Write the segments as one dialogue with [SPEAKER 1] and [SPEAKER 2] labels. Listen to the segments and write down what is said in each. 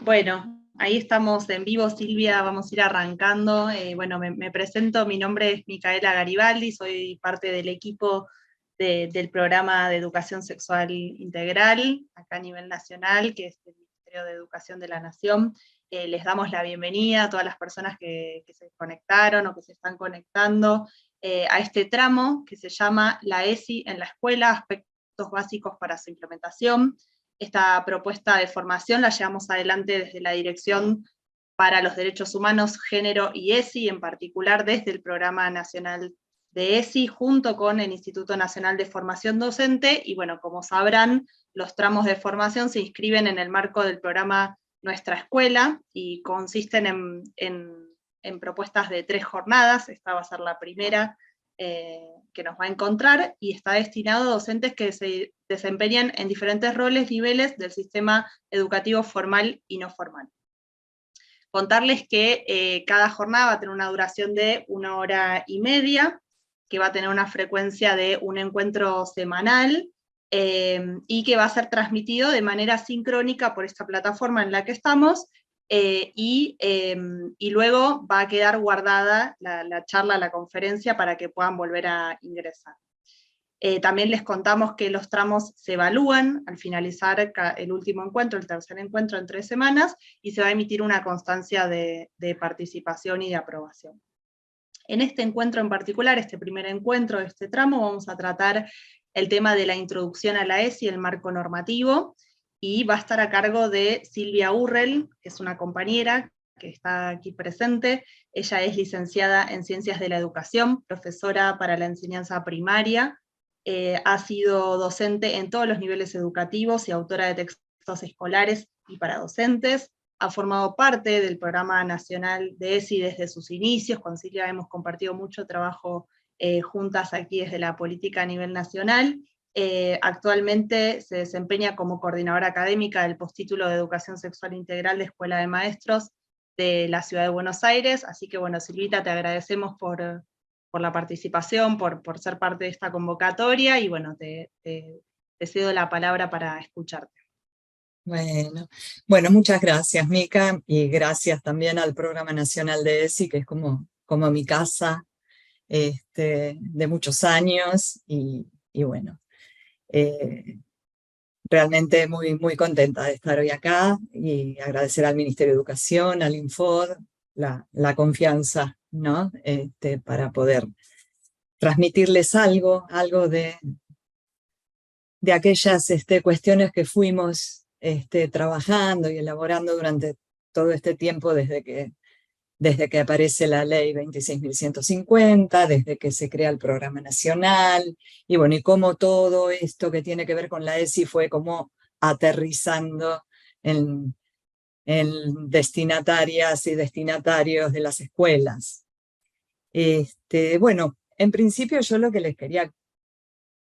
[SPEAKER 1] Bueno, ahí estamos en vivo, Silvia, vamos a ir arrancando. Bueno, me presento, mi nombre es Micaela Garibaldi, soy parte del equipo del programa de Educación Sexual Integral, acá a nivel nacional, que es el Ministerio de Educación de la Nación. Les damos la bienvenida a todas las personas que se conectaron o que se están conectando a este tramo que se llama la ESI en la escuela, aspectos básicos para su implementación. Esta propuesta de formación la llevamos adelante desde la Dirección para los Derechos Humanos, Género y ESI, en particular desde el Programa Nacional de ESI, junto con el Instituto Nacional de Formación Docente, y bueno, como sabrán, los tramos de formación se inscriben en el marco del programa Nuestra Escuela, y consisten en propuestas de 3 jornadas. Esta va a ser la primera que nos va a encontrar, y está destinado a docentes que se desempeñan en diferentes roles, niveles del sistema educativo formal y no formal. Contarles que cada jornada va a tener una duración de 1 hora y media, que va a tener una frecuencia de un encuentro semanal, y que va a ser transmitido de manera sincrónica por esta plataforma en la que estamos, y luego va a quedar guardada la charla, la conferencia, para que puedan volver a ingresar. También les contamos que los tramos se evalúan al finalizar el último encuentro, el tercer encuentro en 3 semanas, y se va a emitir una constancia de participación y de aprobación. En este encuentro en particular, este primer encuentro de este tramo, vamos a tratar el tema de la introducción a la ESI, el marco normativo, y va a estar a cargo de Silvia Urrell, que es una compañera que está aquí presente. Ella es licenciada en Ciencias de la Educación, profesora para la enseñanza primaria, ha sido docente en todos los niveles educativos y autora de textos escolares y para docentes. Ha formado parte del Programa Nacional de ESI desde sus inicios. Con Silvia hemos compartido mucho trabajo juntas aquí desde la política a nivel nacional. Actualmente se desempeña como coordinadora académica del postítulo de Educación Sexual Integral de Escuela de Maestros de la Ciudad de Buenos Aires. Así que bueno, Silvita, te agradecemos por la participación, por ser parte de esta convocatoria, y bueno, te cedo la palabra para escucharte.
[SPEAKER 2] Bueno, muchas gracias, Mica, y gracias también al Programa Nacional de ESI, que es como mi casa de muchos años, y bueno, realmente muy, muy contenta de estar hoy acá, y agradecer al Ministerio de Educación, al Infod, la confianza, ¿no? Para poder transmitirles algo de aquellas cuestiones que fuimos trabajando y elaborando durante todo este tiempo, desde que aparece la ley 26.150, desde que se crea el programa nacional, y bueno, y cómo todo esto que tiene que ver con la ESI fue como aterrizando en destinatarias y destinatarios de las escuelas. Bueno, en principio yo lo que les quería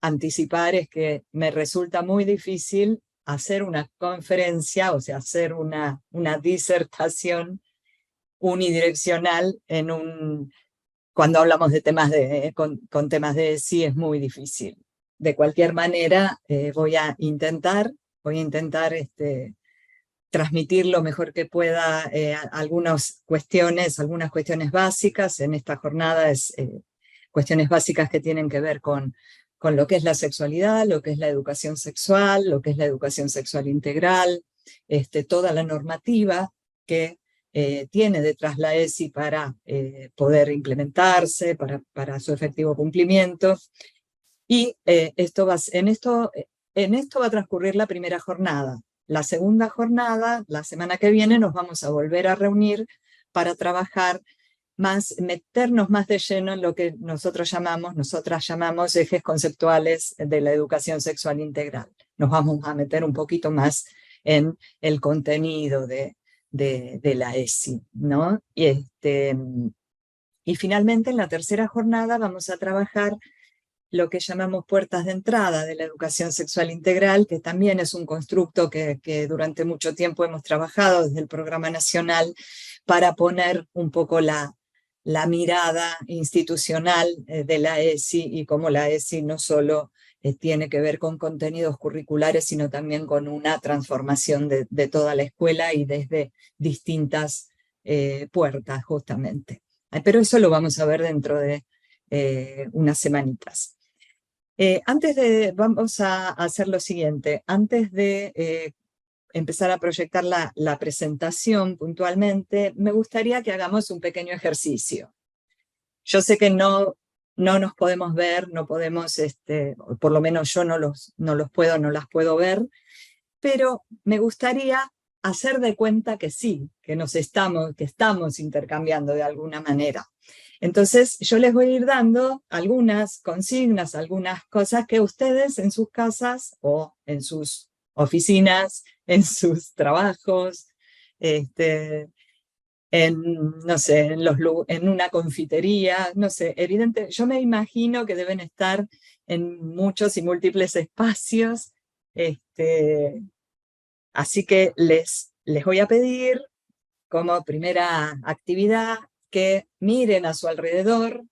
[SPEAKER 2] anticipar es que me resulta muy difícil hacer una conferencia, o sea, hacer una disertación unidireccional cuando hablamos de temas con temas de sí, es muy difícil. De cualquier manera, voy a intentar transmitir lo mejor que pueda algunas cuestiones básicas. En esta jornada cuestiones básicas que tienen que ver con lo que es la sexualidad, lo que es la educación sexual, lo que es la educación sexual integral, toda la normativa que tiene detrás la ESI para poder implementarse, para su efectivo cumplimiento. Y en esto va a transcurrir la primera jornada. La segunda jornada, la semana que viene, nos vamos a volver a reunir para trabajar meternos más de lleno en lo que nosotras llamamos ejes conceptuales de la educación sexual integral. Nos vamos a meter un poquito más en el contenido de la ESI, ¿no? Y finalmente, en la tercera jornada vamos a trabajar lo que llamamos puertas de entrada de la educación sexual integral, que también es un constructo que durante mucho tiempo hemos trabajado desde el Programa Nacional para poner un poco la mirada institucional de la ESI, y cómo la ESI no solo tiene que ver con contenidos curriculares, sino también con una transformación de toda la escuela y desde distintas puertas, justamente. Pero eso lo vamos a ver dentro de unas semanitas. Vamos a hacer lo siguiente. Antes de empezar a proyectar la presentación puntualmente, me gustaría que hagamos un pequeño ejercicio. Yo sé que no nos podemos ver, no podemos, por lo menos yo no las puedo ver, pero me gustaría hacer de cuenta que sí, que estamos intercambiando de alguna manera. Entonces yo les voy a ir dando algunas consignas, algunas cosas que ustedes en sus casas o en sus oficinas, en sus trabajos, no sé, en una confitería, no sé, evidente, yo me imagino que deben estar en muchos y múltiples espacios, así que les voy a pedir como primera actividad que miren a su alrededor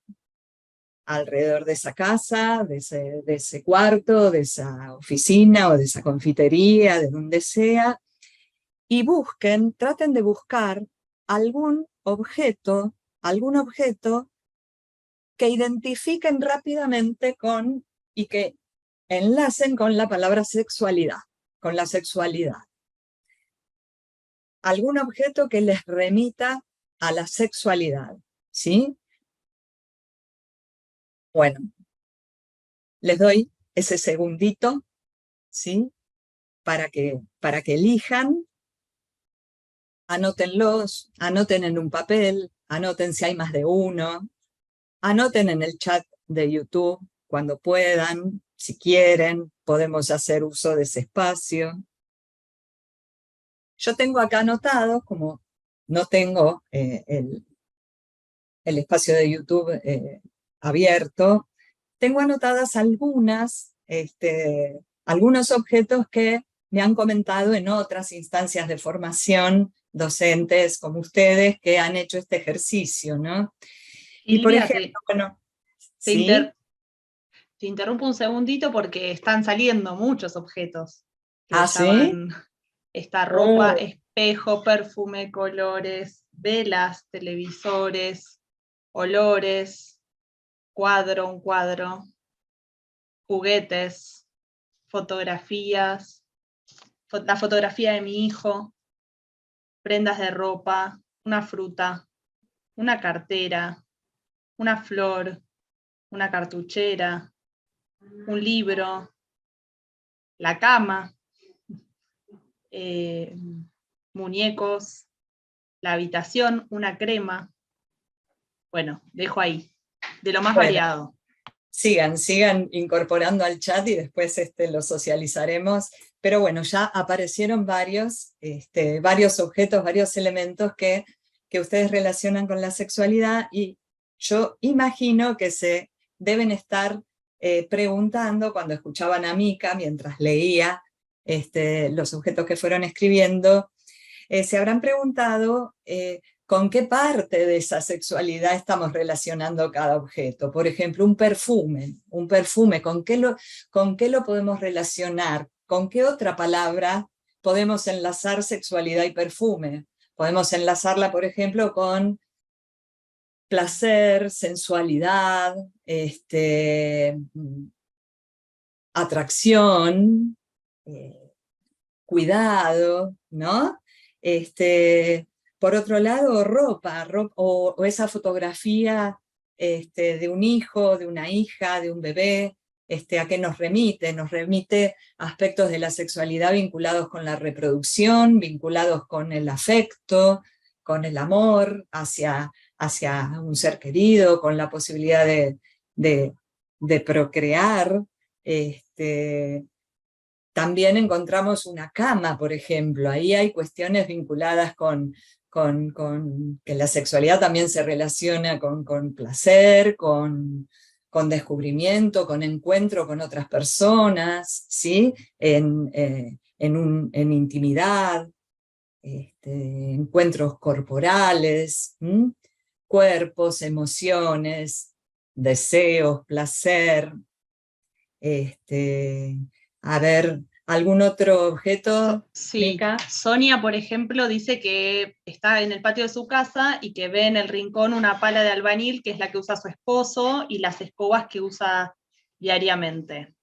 [SPEAKER 2] de esa casa, de ese cuarto, de esa oficina o de esa confitería, de donde sea, y traten de buscar algún objeto que identifiquen rápidamente y que enlacen con la palabra sexualidad, con la sexualidad. Algún objeto que les remita a la sexualidad, ¿sí? Bueno, les doy ese segundito, ¿sí? Para que elijan. Anótenlos, anoten en un papel, anoten si hay más de uno, anoten en el chat de YouTube cuando puedan, si quieren, podemos hacer uso de ese espacio. Yo tengo acá anotado, como no tengo el espacio de YouTube abierto, tengo anotadas algunos objetos que me han comentado en otras instancias de formación, docentes como ustedes, que han hecho este ejercicio, ¿no? Y por
[SPEAKER 1] Silvia,
[SPEAKER 2] ejemplo, bueno, ¿sí?
[SPEAKER 1] te interrumpo un segundito porque están saliendo muchos objetos que
[SPEAKER 2] ¿Ah,
[SPEAKER 1] ya
[SPEAKER 2] sí?
[SPEAKER 1] van, esta ropa,
[SPEAKER 2] Oh,
[SPEAKER 1] espejo, perfume, colores, velas, televisores, olores, un cuadro, juguetes, fotografías, la fotografía de mi hijo, prendas de ropa, una fruta, una cartera, una flor, una cartuchera, un libro, la cama, muñecos, la habitación, una crema. Bueno, dejo ahí, de lo más
[SPEAKER 2] bueno,
[SPEAKER 1] variado.
[SPEAKER 2] sigan incorporando al chat y después lo socializaremos. Pero bueno, ya aparecieron varios objetos, varios elementos que ustedes relacionan con la sexualidad, y yo imagino que se deben estar preguntando cuando escuchaban a Mica mientras leía los objetos que fueron escribiendo, se habrán preguntado con qué parte de esa sexualidad estamos relacionando cada objeto. Por ejemplo, un perfume, ¿con qué lo podemos relacionar? ¿Con qué otra palabra podemos enlazar sexualidad y perfume? Podemos enlazarla, por ejemplo, con placer, sensualidad, atracción, cuidado, ¿no? Por otro lado, ropa o esa fotografía de un hijo, de una hija, de un bebé, ¿a qué nos remite? Nos remite aspectos de la sexualidad vinculados con la reproducción, vinculados con el afecto, con el amor hacia un ser querido, con la posibilidad de procrear. También encontramos una cama, por ejemplo. Ahí hay cuestiones vinculadas con que la sexualidad también se relaciona con placer, con descubrimiento, con encuentro con otras personas, ¿sí? En intimidad, encuentros corporales, cuerpos, emociones, deseos, placer. A ver, ¿algún otro objeto,
[SPEAKER 1] Sí,
[SPEAKER 2] Mica?
[SPEAKER 1] Sonia, por ejemplo, dice que está en el patio de su casa y que ve en el rincón una pala de albañil, que es la que usa su esposo, y las escobas que usa diariamente.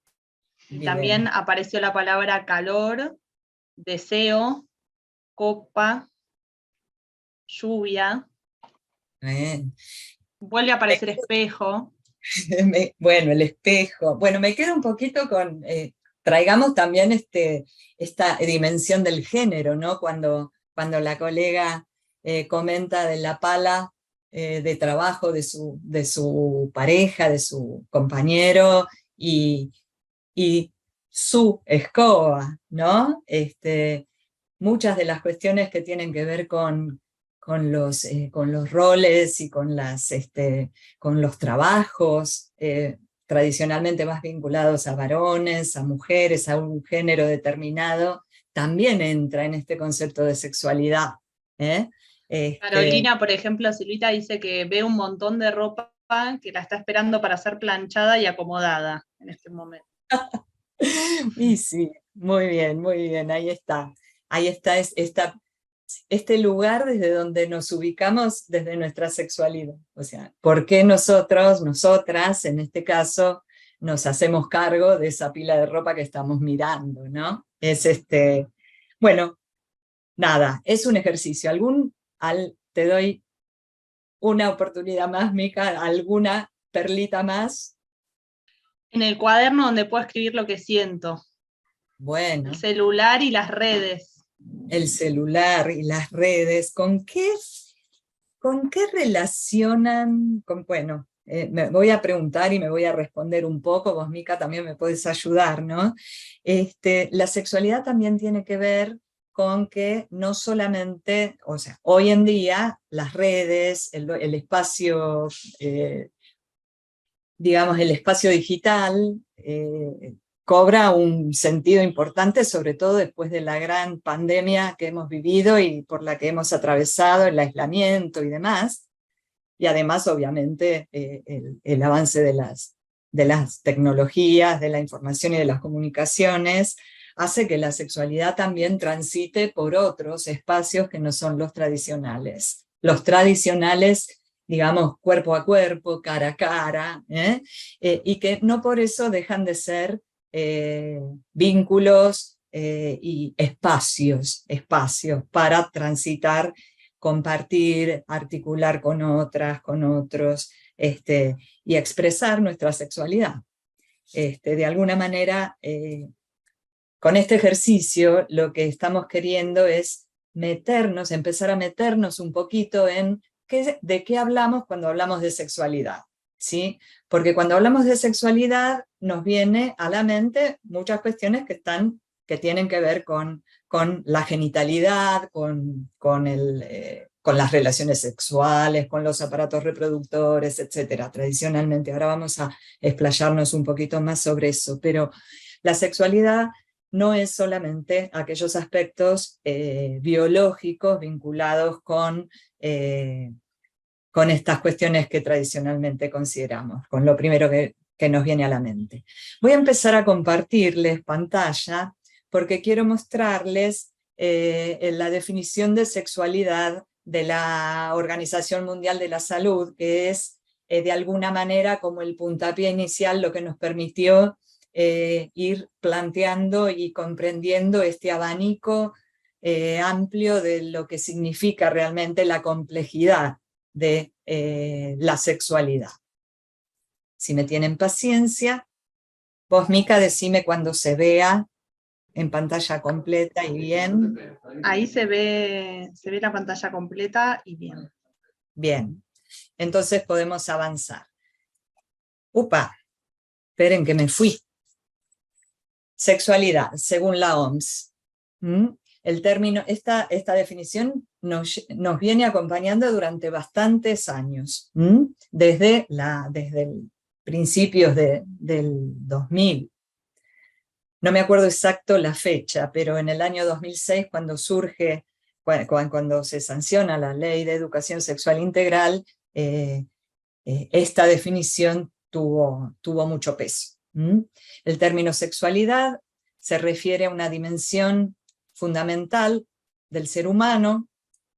[SPEAKER 1] Y también
[SPEAKER 2] Bien.
[SPEAKER 1] apareció la palabra calor, deseo, copa, lluvia.
[SPEAKER 2] Bien.
[SPEAKER 1] Vuelve a aparecer espejo.
[SPEAKER 2] Bueno, el espejo. Bueno, me quedo un poquito con, traigamos también esta dimensión del género, ¿no? Cuando la colega comenta de la pala de trabajo de su pareja, de su compañero, y, y su escoba, ¿no? Muchas de las cuestiones que tienen que ver con los roles y con los trabajos tradicionalmente más vinculados a varones, a mujeres, a un género determinado, también entra en este concepto de sexualidad. ¿eh? Este,
[SPEAKER 1] Carolina, por ejemplo, Silvita dice que ve un montón de ropa que la está esperando para ser planchada y acomodada en este momento.
[SPEAKER 2] y sí, muy bien, ahí está. Ahí está este lugar desde donde nos ubicamos desde nuestra sexualidad. O sea, ¿por qué nosotros, nosotras, en este caso, nos hacemos cargo de esa pila de ropa que estamos mirando, ¿no? Bueno, nada, es un ejercicio. Te doy una oportunidad más, Mica, alguna perlita más.
[SPEAKER 1] En el cuaderno donde puedo escribir lo que siento. El
[SPEAKER 2] Bueno,
[SPEAKER 1] celular y las redes.
[SPEAKER 2] el celular y las redes, ¿con qué relacionan? Bueno, me voy a preguntar y me voy a responder un poco, vos, Mica, también me puedes ayudar, ¿no? La sexualidad también tiene que ver con que no solamente, o sea, hoy en día las redes, el espacio, digamos, el espacio digital, cobra un sentido importante, sobre todo después de la gran pandemia que hemos vivido y por la que hemos atravesado, el aislamiento y demás. Y además, obviamente, el avance de las tecnologías, de la información y de las comunicaciones, hace que la sexualidad también transite por otros espacios que no son los tradicionales. Los tradicionales, digamos, cuerpo a cuerpo, cara a cara, y que no por eso dejan de ser vínculos y espacios para transitar, compartir, articular con otras, con otros, y expresar nuestra sexualidad. De alguna manera, con este ejercicio lo que estamos queriendo es meternos, empezar a meternos un poquito en de qué hablamos cuando hablamos de sexualidad. ¿Sí? Porque cuando hablamos de sexualidad nos viene a la mente muchas cuestiones que tienen que ver con la genitalidad, con las relaciones sexuales, con los aparatos reproductores, etc. Tradicionalmente, ahora vamos a explayarnos un poquito más sobre eso, pero la sexualidad no es solamente aquellos aspectos biológicos vinculados con estas cuestiones que tradicionalmente consideramos, con lo primero que nos viene a la mente. Voy a empezar a compartirles pantalla porque quiero mostrarles la definición de sexualidad de la Organización Mundial de la Salud, que es de alguna manera como el puntapié inicial, lo que nos permitió ir planteando y comprendiendo este abanico amplio de lo que significa realmente la complejidad de la sexualidad. Si me tienen paciencia, vos, Mica, decime cuando se vea en pantalla completa y bien.
[SPEAKER 1] Ahí se ve la pantalla completa y bien.
[SPEAKER 2] Bien, entonces podemos avanzar. Upa, esperen que me fui. Sexualidad, según la OMS. El término, esta definición nos viene acompañando durante bastantes años, desde principios del 2000. No me acuerdo exacto la fecha, pero en el año 2006, cuando cuando se sanciona la Ley de Educación Sexual Integral, esta definición tuvo mucho peso. ¿Mm? El término sexualidad se refiere a una dimensión fundamental del ser humano,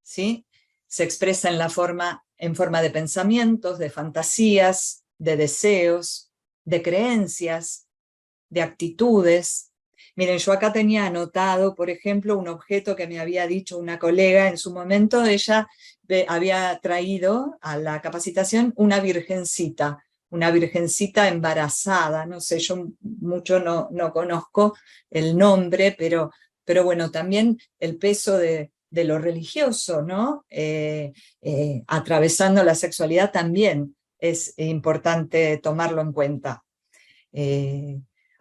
[SPEAKER 2] ¿sí? Se expresa en forma de pensamientos, de fantasías, de deseos, de creencias, de actitudes. Miren, yo acá tenía anotado, por ejemplo, un objeto que me había dicho una colega en su momento. Ella había traído a la capacitación una virgencita embarazada. No sé, yo mucho no conozco el nombre, pero bueno, también el peso de lo religioso, ¿no? Atravesando la sexualidad también es importante tomarlo en cuenta.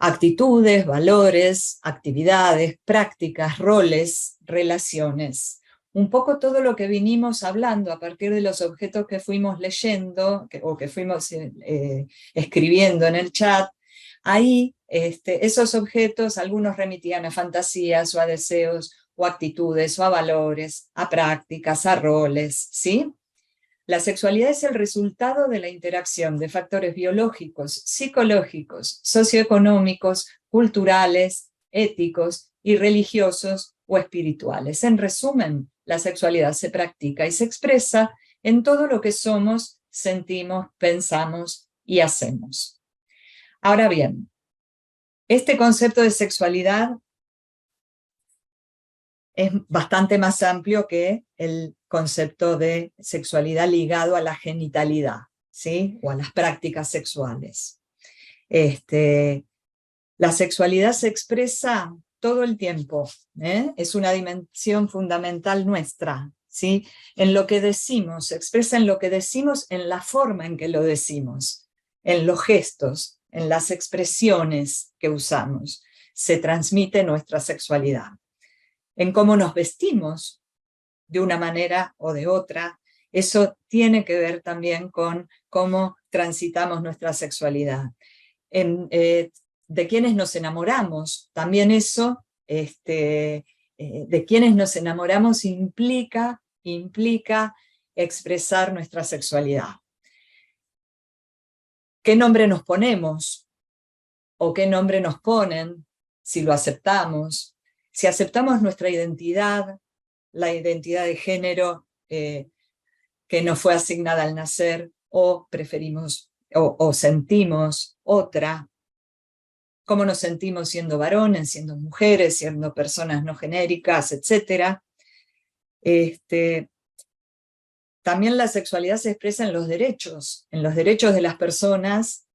[SPEAKER 2] Actitudes, valores, actividades, prácticas, roles, relaciones. Un poco todo lo que vinimos hablando a partir de los objetos que fuimos leyendo o que fuimos escribiendo en el chat. Ahí esos objetos, algunos remitían a fantasías o a deseos o actitudes o a valores, a prácticas, a roles, ¿sí? La sexualidad es el resultado de la interacción de factores biológicos, psicológicos, socioeconómicos, culturales, éticos y religiosos o espirituales. En resumen, la sexualidad se practica y se expresa en todo lo que somos, sentimos, pensamos y hacemos. Ahora bien, este concepto de sexualidad es bastante más amplio que el concepto de sexualidad ligado a la genitalidad, ¿sí? O a las prácticas sexuales. La sexualidad se expresa todo el tiempo, ¿eh? Es una dimensión fundamental nuestra, ¿sí? En lo que decimos, se expresa en lo que decimos, en la forma en que lo decimos, en los gestos, en las expresiones que usamos. Se transmite nuestra sexualidad. En cómo nos vestimos de una manera o de otra. Eso tiene que ver también con cómo transitamos nuestra sexualidad. De quienes nos enamoramos, también eso, de quienes nos enamoramos implica expresar nuestra sexualidad. ¿Qué nombre nos ponemos? ¿O qué nombre nos ponen? Si lo aceptamos. Si aceptamos nuestra identidad, la identidad de género que nos fue asignada al nacer, o preferimos o sentimos otra, cómo nos sentimos siendo varones, siendo mujeres, siendo personas no genéricas, etc. También la sexualidad se expresa en los derechos de las personas.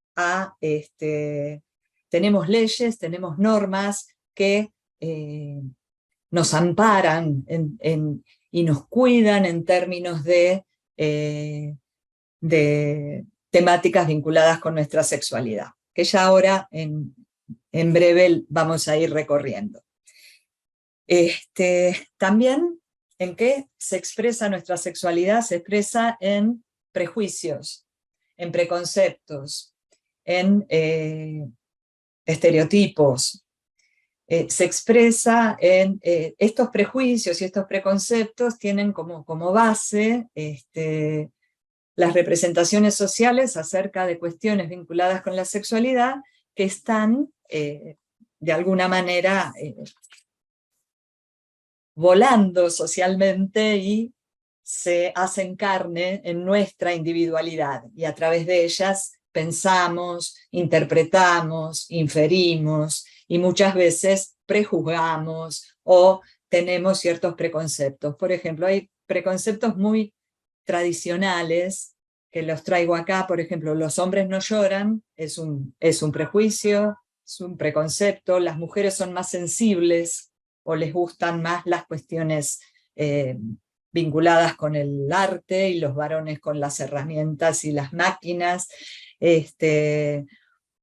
[SPEAKER 2] Tenemos leyes, tenemos normas que nos amparan y nos cuidan en términos de temáticas vinculadas con nuestra sexualidad, que ya ahora en breve vamos a ir recorriendo. También en qué se expresa nuestra sexualidad, se expresa en prejuicios, en preconceptos, en estereotipos. Se expresa en estos prejuicios y estos preconceptos tienen como base las representaciones sociales acerca de cuestiones vinculadas con la sexualidad que están de alguna manera volando socialmente y se hacen carne en nuestra individualidad, y a través de ellas pensamos, interpretamos, inferimos y muchas veces prejuzgamos o tenemos ciertos preconceptos. Por ejemplo, hay preconceptos muy tradicionales que los traigo acá. Por ejemplo, los hombres no lloran, es un prejuicio, es un preconcepto. Las mujeres son más sensibles o les gustan más las cuestiones vinculadas con el arte, y los varones con las herramientas y las máquinas.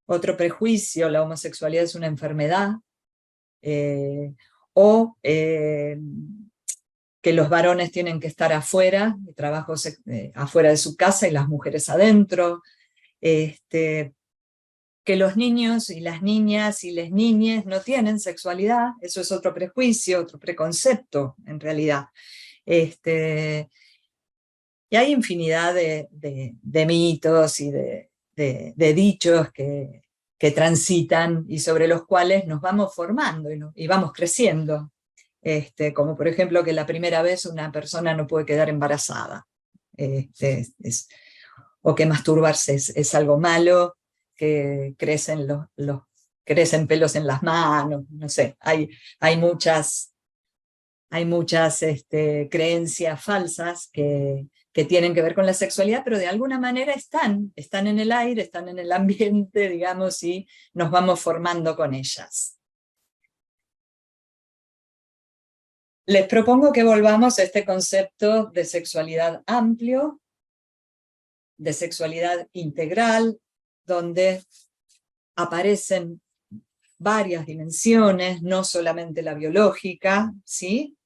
[SPEAKER 2] Otro prejuicio, la homosexualidad es una enfermedad, que los varones tienen que estar afuera, trabajos afuera de su casa y las mujeres adentro, que los niños y las niñas y las niñas no tienen sexualidad. Eso es otro prejuicio, otro preconcepto en realidad. Y hay infinidad de mitos y de dichos que que transitan y sobre los cuales nos vamos formando y vamos creciendo. Como por ejemplo que la primera vez una persona no puede quedar embarazada, o que masturbarse es algo malo, que crecen, crecen pelos en las manos, no sé, hay muchas creencias falsas que tienen que ver con la sexualidad, pero de alguna manera están en el aire, están en el ambiente, digamos, y nos vamos formando con ellas. Les propongo que volvamos a este concepto de sexualidad amplio, de sexualidad integral, donde aparecen varias dimensiones, no solamente la biológica, ¿sí?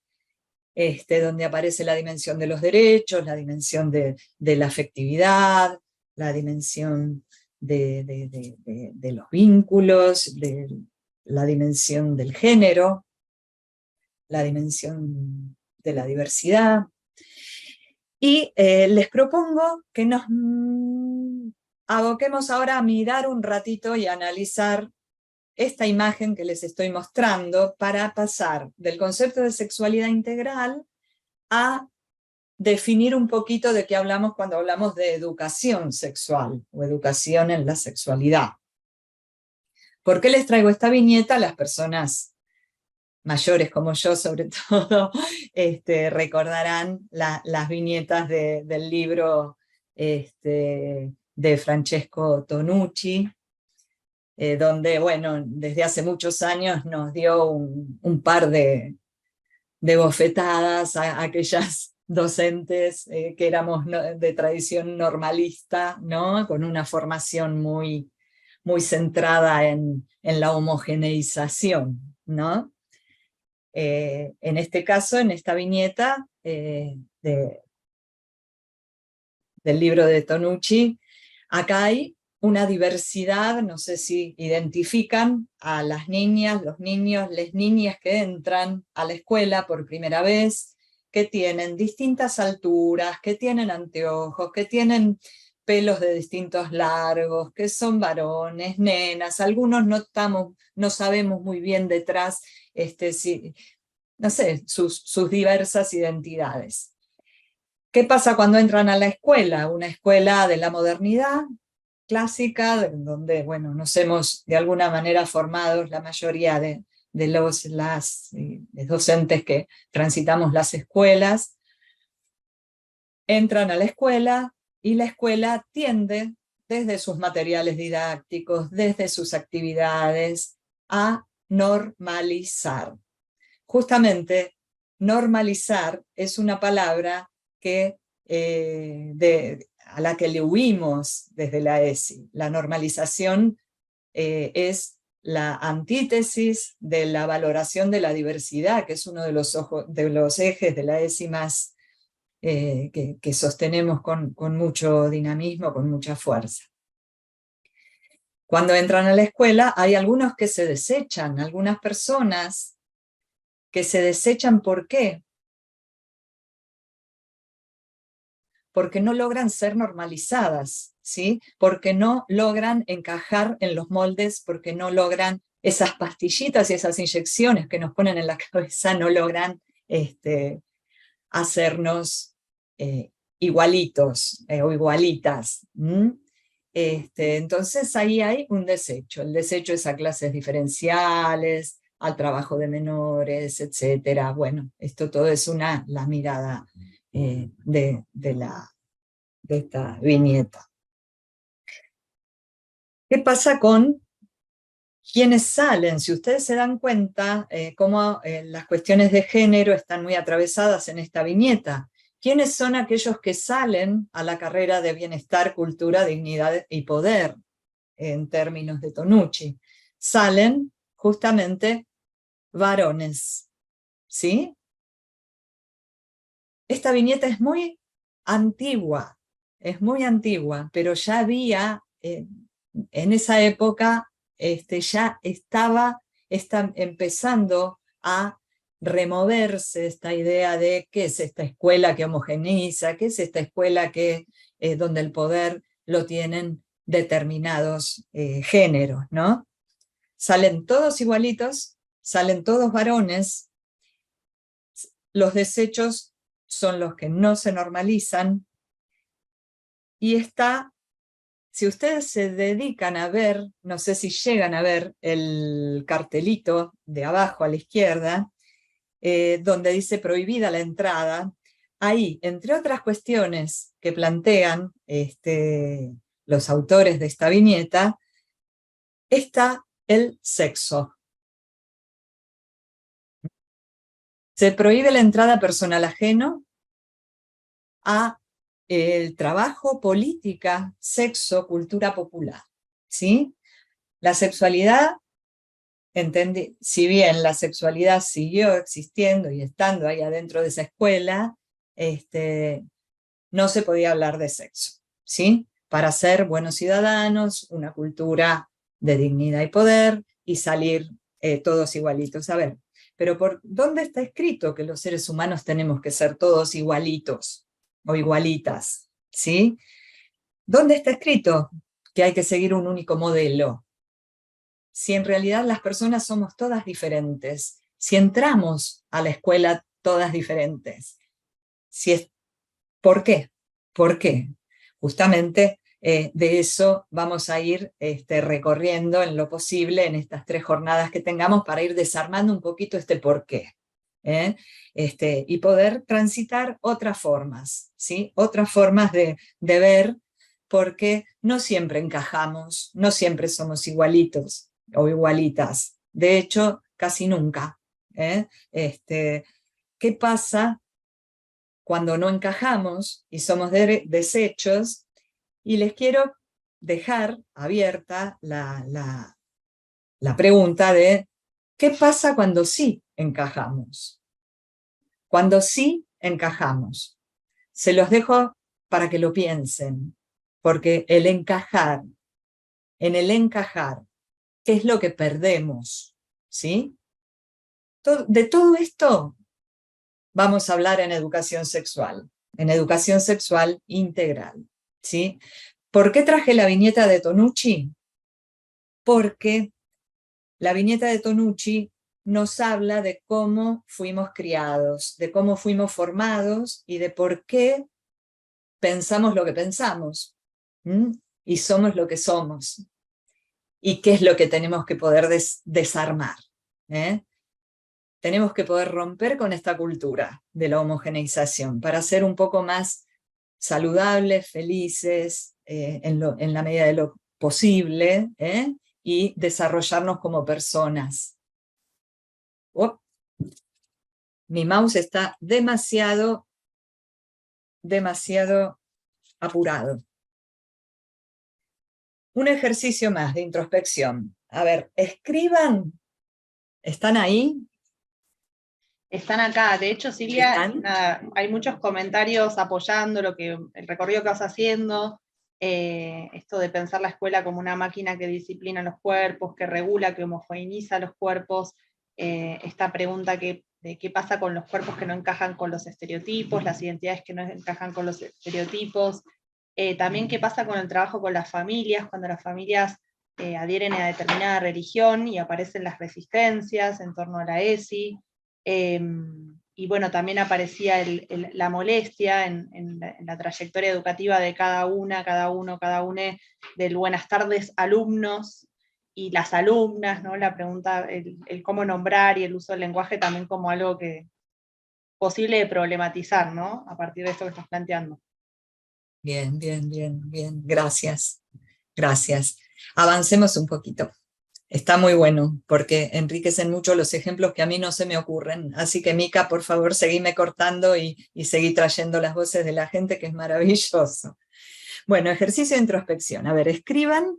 [SPEAKER 2] Donde aparece la dimensión de los derechos, la dimensión de la afectividad, la dimensión de los vínculos, la dimensión del género, la dimensión de la diversidad. Y les propongo que nos aboquemos ahora a mirar un ratito y a analizar esta imagen que les estoy mostrando para pasar del concepto de sexualidad integral a definir un poquito de qué hablamos cuando hablamos de educación sexual o educación en la sexualidad. ¿Por qué les traigo esta viñeta? A las personas mayores como yo, sobre todo, recordarán las viñetas del libro de Francesco Tonucci, donde, bueno, desde hace muchos años nos dio un par de bofetadas a aquellas docentes que éramos de tradición normalista, ¿no? Con una formación muy, muy centrada en la homogeneización, ¿no? En este caso, en esta viñeta del libro de Tonucci, acá hay una diversidad, no sé si identifican a las niñas, los niños, las niñas que entran a la escuela por primera vez, que tienen distintas alturas, que tienen anteojos, que tienen pelos de distintos largos, que son varones, nenas, algunos no sabemos muy bien detrás si, no sé, sus diversas identidades. ¿Qué pasa cuando entran a la escuela? Una escuela de la modernidad clásica, donde, bueno, nos hemos de alguna manera formado la mayoría de los docentes que transitamos las escuelas, entran a la escuela y la escuela tiende, desde sus materiales didácticos, desde sus actividades, a normalizar. Justamente, normalizar es una palabra que a la que le huimos desde la ESI. La normalización es la antítesis de la valoración de la diversidad, que es uno de los ejes de la ESI más que sostenemos con mucho dinamismo, con mucha fuerza. Cuando entran a la escuela hay algunos que se desechan, algunas personas que se desechan. ¿Por qué? Porque no logran ser normalizadas, ¿sí? Porque no logran encajar en los moldes, porque no logran esas pastillitas y esas inyecciones que nos ponen en la cabeza, no logran hacernos igualitos o igualitas. Entonces ahí hay un desecho. El desecho es a clases diferenciales, al trabajo de menores, etc. Bueno, esto todo es la mirada de esta viñeta. ¿Qué pasa con quienes salen? Si ustedes se dan cuenta cómo las cuestiones de género están muy atravesadas en esta viñeta. ¿Quiénes son aquellos que salen a la carrera de bienestar, cultura, dignidad y poder, en términos de Tonucci? Salen justamente varones, ¿sí? Esta viñeta es muy antigua, pero ya había, en esa época, ya estaba empezando a removerse esta idea de qué es esta escuela que homogeneiza, qué es esta escuela donde el poder lo tienen determinados géneros, ¿no? Salen todos igualitos, salen todos varones, los desechos son los que no se normalizan, y está, si ustedes se dedican a ver, no sé si llegan a ver el cartelito de abajo a la izquierda, donde dice prohibida la entrada, ahí, entre otras cuestiones que plantean los autores de esta viñeta, está el sexo. Se prohíbe la entrada personal ajeno a el trabajo, política, sexo, cultura popular, ¿sí? La sexualidad, si bien la sexualidad siguió existiendo y estando ahí adentro de esa escuela, no se podía hablar de sexo, ¿sí? Para ser buenos ciudadanos, una cultura de dignidad y poder, y salir todos igualitos. A ver, pero ¿por dónde está escrito que los seres humanos tenemos que ser todos igualitos o igualitas? ¿Sí? ¿Dónde está escrito que hay que seguir un único modelo? Si en realidad las personas somos todas diferentes, si entramos a la escuela todas diferentes, ¿por qué? ¿Por qué? Justamente de eso vamos a ir recorriendo en lo posible en estas 3 jornadas que tengamos para ir desarmando un poquito este por qué. Y poder transitar otras formas, ¿sí? Otras formas de ver, porque no siempre encajamos, no siempre somos igualitos o igualitas. De hecho, casi nunca. ¿Qué pasa cuando no encajamos y somos desechos? Y les quiero dejar abierta la pregunta de ¿qué pasa cuando sí encajamos? Cuando sí encajamos. Se los dejo para que lo piensen, porque en el encajar, ¿qué es lo que perdemos? ¿Sí? De todo esto vamos a hablar en educación sexual integral, ¿sí? ¿Por qué traje la viñeta de Tonucci? Porque la viñeta de Tonucci nos habla de cómo fuimos criados, de cómo fuimos formados y de por qué pensamos lo que pensamos, y somos lo que somos, y qué es lo que tenemos que poder desarmar. Tenemos que poder romper con esta cultura de la homogeneización para ser un poco más saludables, felices, en la medida de lo posible, y desarrollarnos como personas. Oh, mi mouse está demasiado apurado. Un ejercicio más de introspección. A ver, escriban. ¿Están ahí?
[SPEAKER 1] Están acá. De hecho, Silvia, nada, hay muchos comentarios apoyando el recorrido que vas haciendo, esto de pensar la escuela como una máquina que disciplina los cuerpos, que regula, que homogeneiza los cuerpos, esta pregunta de qué pasa con los cuerpos que no encajan con los estereotipos, las identidades que no encajan con los estereotipos, también qué pasa con el trabajo con las familias, cuando las familias adhieren a determinada religión y aparecen las resistencias en torno a la ESI. Y bueno, también aparecía la molestia en la trayectoria educativa de cada una del buenas tardes alumnos y las alumnas, ¿no? La pregunta, el cómo nombrar y el uso del lenguaje también como algo que posible de problematizar, ¿no? A partir de esto que estás planteando.
[SPEAKER 2] Bien. Gracias. Avancemos un poquito. Está muy bueno, porque enriquecen mucho los ejemplos que a mí no se me ocurren. Así que, Mica, por favor, seguime cortando y seguí trayendo las voces de la gente, que es maravilloso. Bueno, ejercicio de introspección. A ver, escriban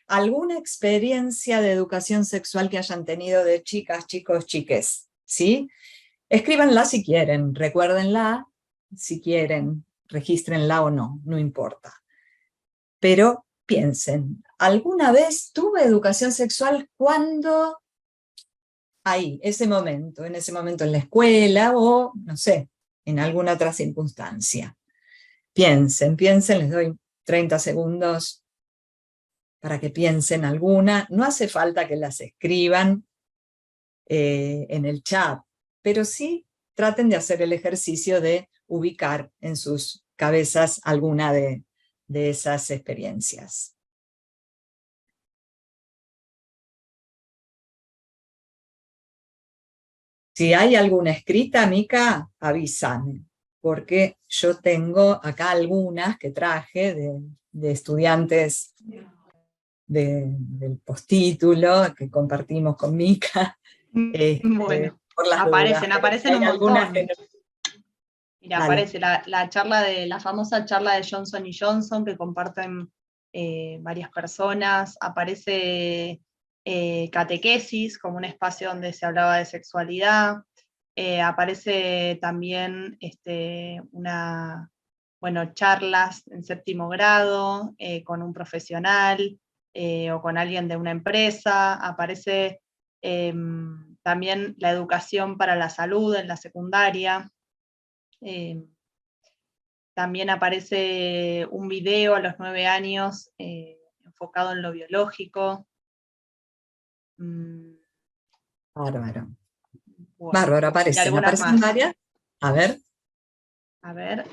[SPEAKER 2] alguna experiencia de educación sexual que hayan tenido de chicas, chicos, chiques, ¿sí? Escríbanla si quieren, recuérdenla si quieren, regístrenla o no, no importa. Pero piensen, ¿alguna vez tuve educación sexual cuando? Ahí, en ese momento en la escuela o, no sé, en alguna otra circunstancia. Piensen, les doy 30 segundos. para que piensen alguna. No hace falta que las escriban en el chat, pero sí traten de hacer el ejercicio de ubicar en sus cabezas alguna de esas experiencias. Si hay alguna escrita, Mica, avísame, porque yo tengo acá algunas que traje de estudiantes del postítulo que compartimos con Mica,
[SPEAKER 1] Bueno,
[SPEAKER 2] por las dudas. Pero si
[SPEAKER 1] aparecen
[SPEAKER 2] hay
[SPEAKER 1] un
[SPEAKER 2] algunas que
[SPEAKER 1] montón.
[SPEAKER 2] no.
[SPEAKER 1] Mira,
[SPEAKER 2] Dale.
[SPEAKER 1] aparece la famosa charla de Johnson y Johnson que comparten varias personas, aparece catequesis como un espacio donde se hablaba de sexualidad, aparece también charlas en séptimo grado con un profesional o con alguien de una empresa, aparece también la educación para la salud en la secundaria. También aparece un video a los 9 años enfocado en lo biológico.
[SPEAKER 2] Bárbaro.
[SPEAKER 1] Bueno,
[SPEAKER 2] Bárbaro,
[SPEAKER 1] y algunas
[SPEAKER 2] aparecen
[SPEAKER 1] más.
[SPEAKER 2] varias. A ver,
[SPEAKER 1] A ver,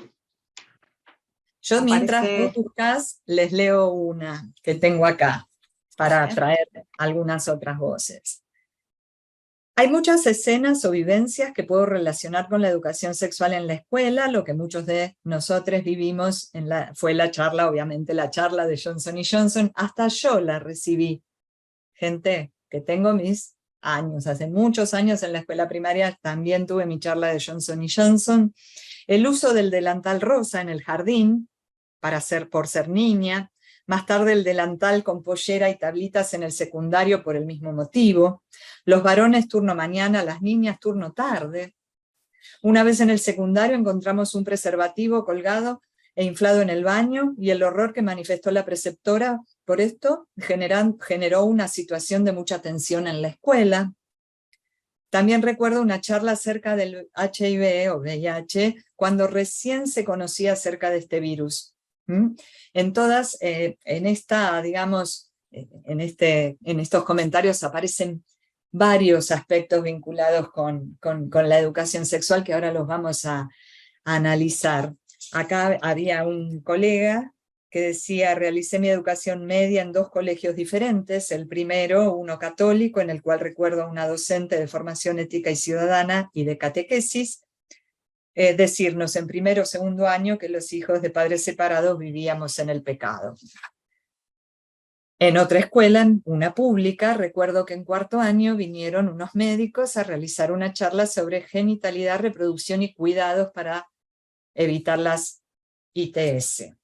[SPEAKER 2] yo mientras vos
[SPEAKER 1] aparece...
[SPEAKER 2] buscás, les leo una que tengo acá para
[SPEAKER 1] ¿eh?
[SPEAKER 2] traer algunas otras voces. Hay muchas escenas o vivencias que puedo relacionar con la educación sexual en la escuela. Lo que muchos de nosotros vivimos fue la charla, obviamente la charla de Johnson y Johnson. Hasta yo la recibí. Gente, que tengo mis años, hace muchos años en la escuela primaria también tuve mi charla de Johnson y Johnson. El uso del delantal rosa en el jardín, por ser niña. Más tarde el delantal con pollera y tablitas en el secundario por el mismo motivo. Los varones turno mañana, las niñas turno tarde. Una vez en el secundario encontramos un preservativo colgado e inflado en el baño, y el horror que manifestó la preceptora por esto generó una situación de mucha tensión en la escuela. También recuerdo una charla acerca del HIV o VIH, cuando recién se conocía acerca de este virus. En todas, en estos comentarios aparecen varios aspectos vinculados con la educación sexual que ahora los vamos a analizar. Acá había un colega que decía: realicé mi educación media en 2 colegios diferentes, el primero, uno católico, en el cual recuerdo a una docente de formación ética y ciudadana y de catequesis, decirnos en primero o segundo año que los hijos de padres separados vivíamos en el pecado. En otra escuela, una pública, recuerdo que en cuarto año vinieron unos médicos a realizar una charla sobre genitalidad, reproducción y cuidados para evitar las ITS.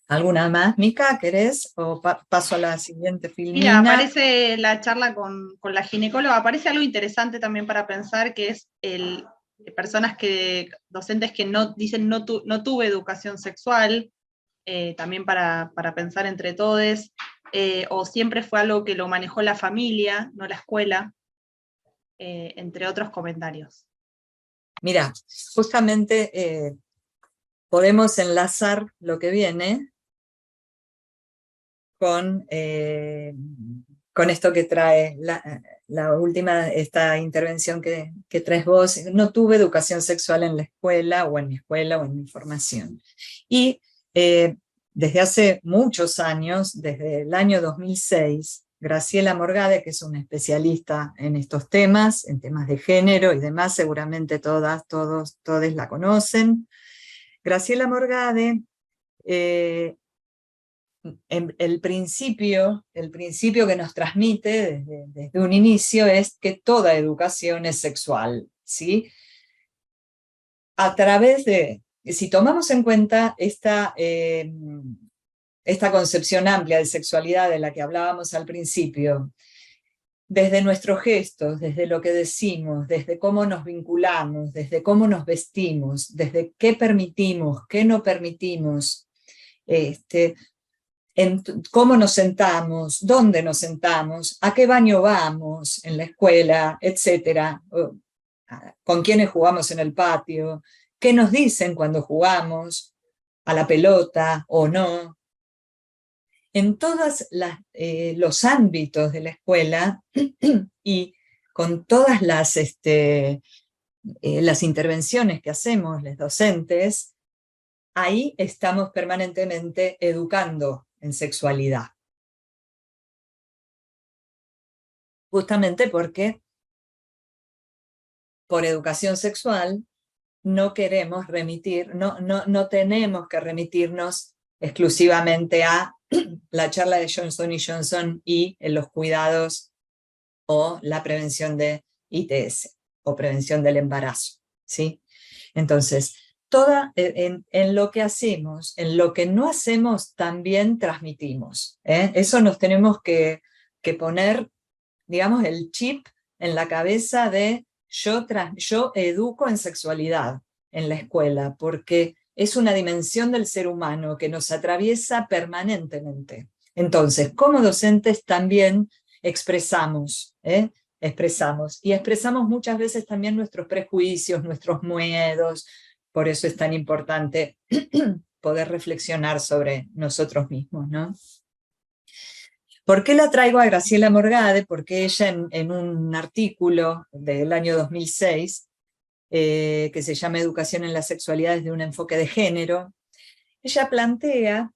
[SPEAKER 2] ¿Alguna más, Mica, querés? ¿O paso a la siguiente,
[SPEAKER 1] Mira,
[SPEAKER 2] Filmina?
[SPEAKER 1] aparece la charla con la ginecóloga, aparece algo interesante también para pensar, que es docentes que no dicen no tuve educación sexual, también para pensar entre todos, o siempre fue algo que lo manejó la familia, no la escuela, entre otros comentarios.
[SPEAKER 2] Mira, justamente podemos enlazar lo que viene con esto que trae la última, esta intervención que traes vos. No tuve educación sexual en la escuela, o en mi escuela, o en mi formación. Y desde hace muchos años, desde el año 2006, Graciela Morgade, que es una especialista en estos temas, en temas de género y demás, seguramente todos la conocen. Graciela Morgade, el principio que nos transmite desde un inicio es que toda educación es sexual, ¿sí? A través si tomamos en cuenta esta concepción amplia de sexualidad de la que hablábamos al principio, desde nuestros gestos, desde lo que decimos, desde cómo nos vinculamos, desde cómo nos vestimos, desde qué permitimos, qué no permitimos, en cómo nos sentamos, dónde nos sentamos, a qué baño vamos en la escuela, etcétera, con quiénes jugamos en el patio, qué nos dicen cuando jugamos a la pelota o no. en todos los ámbitos de la escuela y con todas las intervenciones que hacemos los docentes, ahí estamos permanentemente educando en sexualidad. Justamente porque por educación sexual no queremos remitir, no tenemos que remitirnos exclusivamente a la charla de Johnson y Johnson y en los cuidados o la prevención de ITS o prevención del embarazo, ¿sí? Entonces, en lo que hacemos, en lo que no hacemos, también transmitimos. Eso nos tenemos que poner, digamos, el chip en la cabeza de yo educo en sexualidad en la escuela, porque es una dimensión del ser humano que nos atraviesa permanentemente. Entonces, como docentes también expresamos, y expresamos muchas veces también nuestros prejuicios, nuestros miedos. Por eso es tan importante poder reflexionar sobre nosotros mismos, ¿no? ¿Por qué la traigo a Graciela Morgade? Porque ella en un artículo del año 2006, que se llama Educación en las sexualidades de un enfoque de género, ella plantea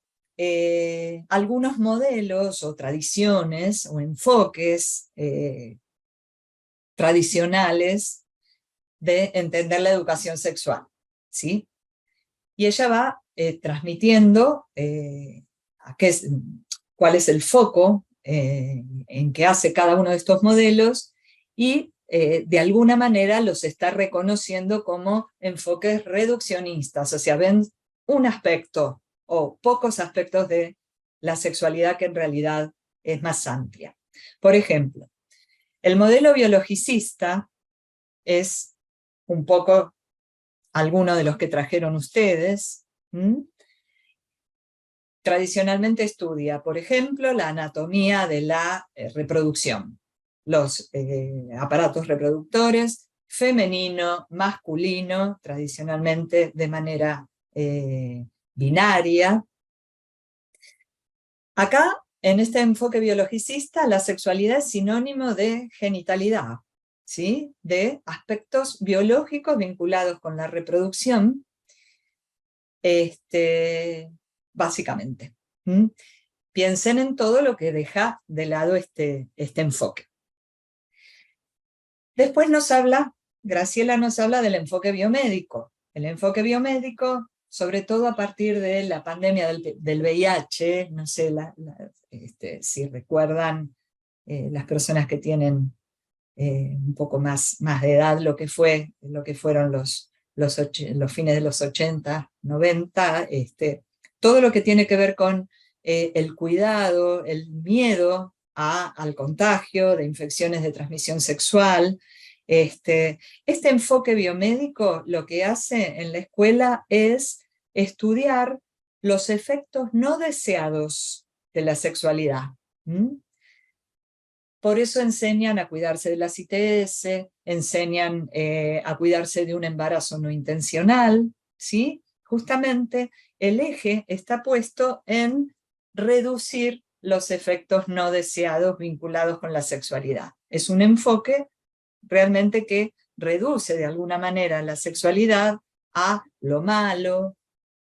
[SPEAKER 2] algunos modelos o tradiciones o enfoques tradicionales de entender la educación sexual, ¿sí? Y ella va transmitiendo cuál es el foco en que hace cada uno de estos modelos y de alguna manera los está reconociendo como enfoques reduccionistas, o sea, ven un aspecto o pocos aspectos de la sexualidad que en realidad es más amplia. Por ejemplo, el modelo biologicista es un poco alguno de los que trajeron ustedes. Tradicionalmente estudia, por ejemplo, la anatomía de la reproducción, los aparatos reproductores, femenino, masculino, tradicionalmente de manera binaria. Acá, en este enfoque biologicista, la sexualidad es sinónimo de genitalidad, ¿sí? De aspectos biológicos vinculados con la reproducción, básicamente. Piensen en todo lo que deja de lado este enfoque. Después Graciela nos habla del enfoque biomédico. El enfoque biomédico, sobre todo a partir de la pandemia del VIH, no sé si recuerdan las personas que tienen un poco más de edad, lo que fueron los fines de los 80, 90, todo lo que tiene que ver con el cuidado, el miedo al contagio de infecciones de transmisión sexual. Este enfoque biomédico lo que hace en la escuela es estudiar los efectos no deseados de la sexualidad. Por eso enseñan a cuidarse de las ITS, enseñan a cuidarse de un embarazo no intencional, ¿sí? Justamente el eje está puesto en reducir los efectos no deseados vinculados con la sexualidad. Es un enfoque realmente que reduce de alguna manera la sexualidad a lo malo,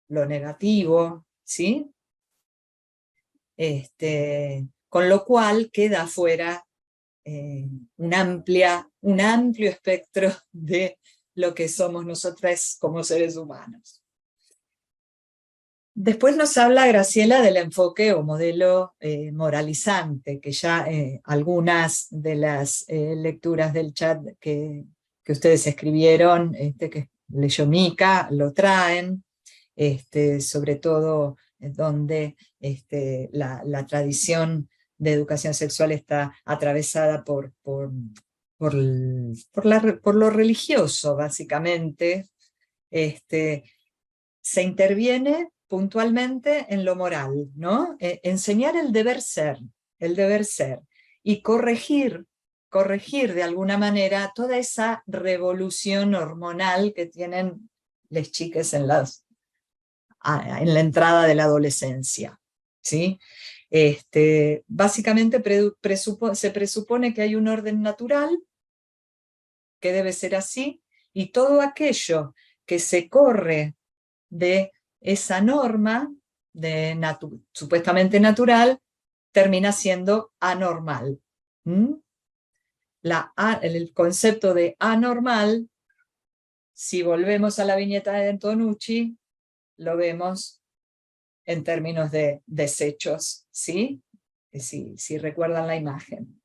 [SPEAKER 2] lo negativo, ¿sí? Con lo cual queda afuera un amplio espectro de lo que somos nosotras como seres humanos. Después nos habla Graciela del enfoque o modelo moralizante, que ya algunas de las lecturas del chat que ustedes escribieron, que leyó Mica, lo traen, sobre todo donde la tradición de educación sexual está atravesada por lo religioso, básicamente. Se interviene puntualmente en lo moral, ¿no? Enseñar el deber ser, y corregir de alguna manera toda esa revolución hormonal que tienen las chicas en la entrada de la adolescencia, ¿sí? Básicamente se presupone que hay un orden natural, que debe ser así, y todo aquello que se corre de esa norma supuestamente natural termina siendo anormal. ¿Mm? El concepto de anormal, si volvemos a la viñeta de Antonucci, lo vemos en términos de desechos, ¿sí? Si recuerdan la imagen.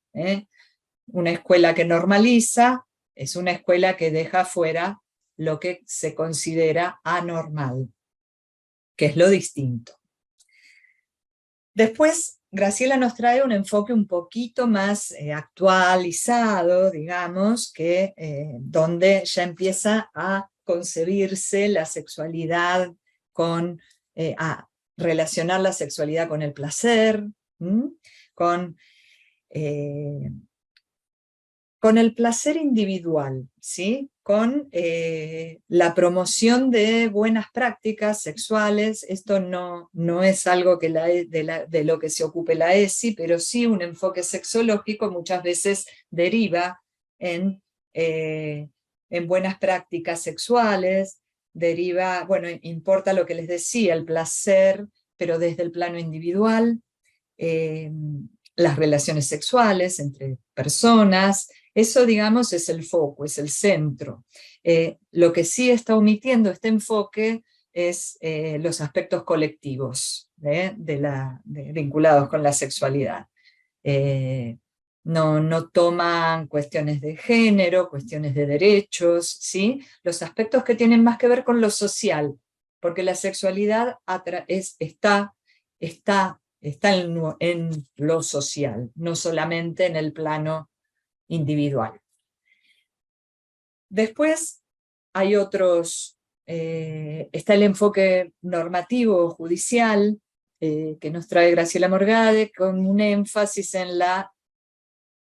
[SPEAKER 2] Una escuela que normaliza es una escuela que deja fuera lo que se considera anormal, que es lo distinto. Después, Graciela nos trae un enfoque un poquito más actualizado, digamos, donde ya empieza a concebirse la sexualidad a relacionar la sexualidad con el placer, con el placer individual, ¿sí? Con la promoción de buenas prácticas sexuales. Esto no es algo que de lo que se ocupe la ESI, pero sí un enfoque sexológico muchas veces deriva en buenas prácticas sexuales, deriva, bueno, importa lo que les decía, el placer, pero desde el plano individual, las relaciones sexuales entre personas. Eso, digamos, es el foco, es el centro. Lo que sí está omitiendo este enfoque es los aspectos colectivos vinculados con la sexualidad. No toman cuestiones de género, cuestiones de derechos, ¿sí? Los aspectos que tienen más que ver con lo social, porque la sexualidad está en lo social, no solamente en el plano individual. Después hay está el enfoque normativo judicial que nos trae Graciela Morgade, con un énfasis en la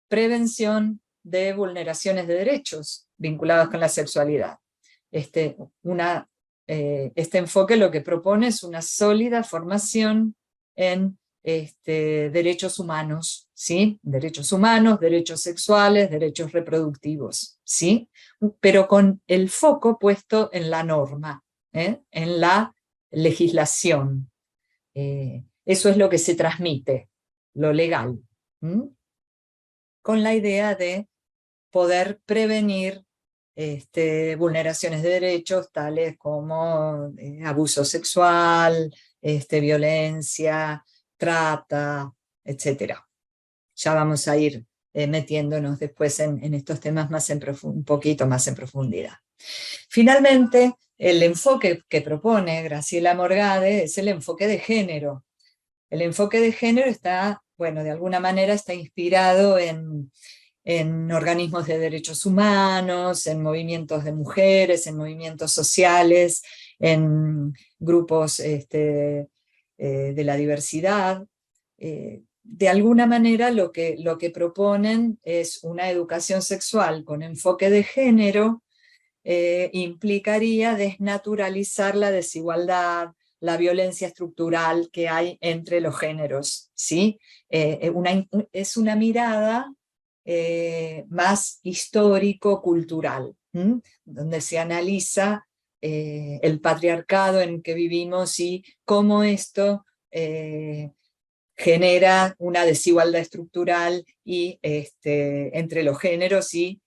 [SPEAKER 2] prevención de vulneraciones de derechos vinculados con la sexualidad. Este enfoque lo que propone es una sólida formación en derechos humanos, ¿sí? Derechos humanos, derechos sexuales, derechos reproductivos, ¿sí? Pero con el foco puesto en la norma, en la legislación. Eso es lo que se transmite, lo legal, con la idea de poder prevenir vulneraciones de derechos tales como abuso sexual, violencia, trata, etc. Ya vamos a ir metiéndonos después en estos temas un poquito más en profundidad. Finalmente, el enfoque que propone Graciela Morgade es el enfoque de género. El enfoque de género está, bueno, de alguna manera está inspirado en organismos de derechos humanos, en movimientos de mujeres, en movimientos sociales, en grupos de la diversidad. De alguna manera lo que proponen es una educación sexual con enfoque de género. Implicaría desnaturalizar la desigualdad, la violencia estructural que hay entre los géneros, ¿sí? Es una mirada más histórico-cultural, donde se analiza el patriarcado en que vivimos y cómo esto genera una desigualdad estructural entre los géneros y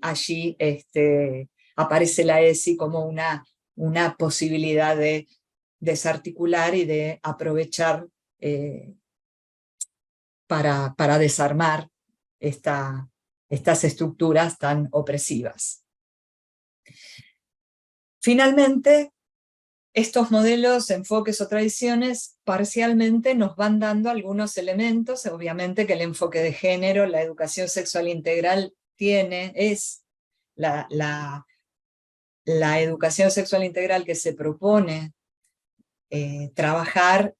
[SPEAKER 2] allí aparece la ESI como una posibilidad de desarticular y de aprovechar para desarmar estas estructuras tan opresivas. Finalmente, estos modelos, enfoques o tradiciones parcialmente nos van dando algunos elementos. Obviamente que el enfoque de género, la educación sexual integral es la educación sexual integral que se propone trabajar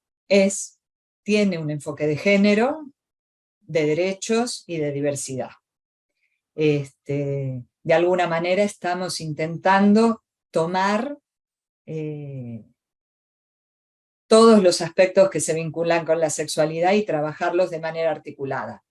[SPEAKER 2] tiene un enfoque de género, de derechos y de diversidad. De alguna manera estamos intentando tomar todos los aspectos que se vinculan con la sexualidad y trabajarlos de manera articulada.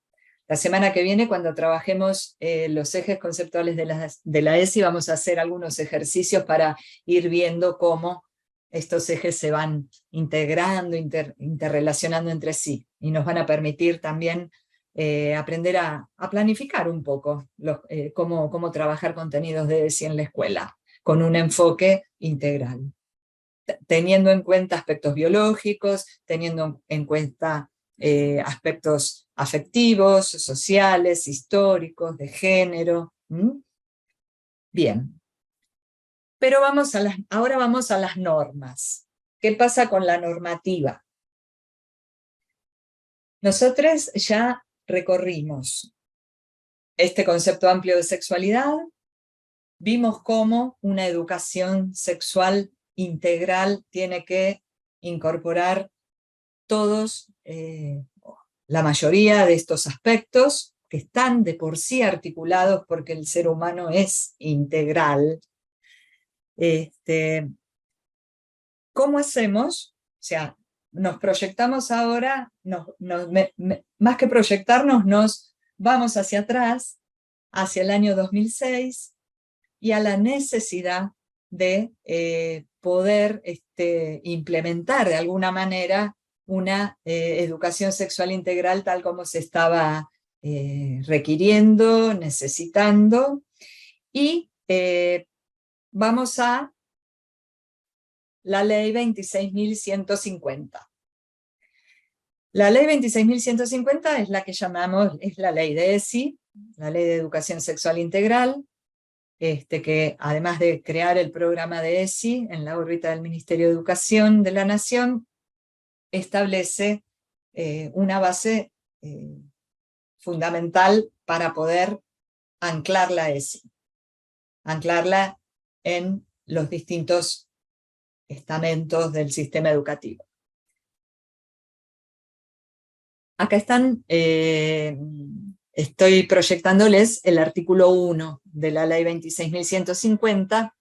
[SPEAKER 2] La semana que viene, cuando trabajemos los ejes conceptuales de la ESI, vamos a hacer algunos ejercicios para ir viendo cómo estos ejes se van integrando, interrelacionando entre sí, y nos van a permitir también aprender a planificar un poco cómo trabajar contenidos de ESI en la escuela, con un enfoque integral, teniendo en cuenta aspectos biológicos, teniendo en cuenta aspectos afectivos, sociales, históricos, de género. Bien. Pero ahora vamos a las normas. ¿Qué pasa con la normativa? Nosotros ya recorrimos este concepto amplio de sexualidad, vimos cómo una educación sexual integral tiene que incorporar todos, la mayoría de estos aspectos que están de por sí articulados porque el ser humano es integral. ¿Cómo hacemos? O sea, nos proyectamos ahora, más que proyectarnos, nos vamos hacia atrás, hacia el año 2006, y a la necesidad de poder implementar de alguna manera una educación sexual integral tal como se estaba requiriendo, necesitando, y vamos a la ley 26.150. La ley 26.150 es la que llamamos, es la ley de ESI, la ley de educación sexual integral, que además de crear el programa de ESI en la órbita del Ministerio de Educación de la Nación, establece una base fundamental para poder anclar la ESI, anclarla en los distintos estamentos del sistema educativo. Acá están, estoy proyectándoles el artículo 1 de la ley 26.150,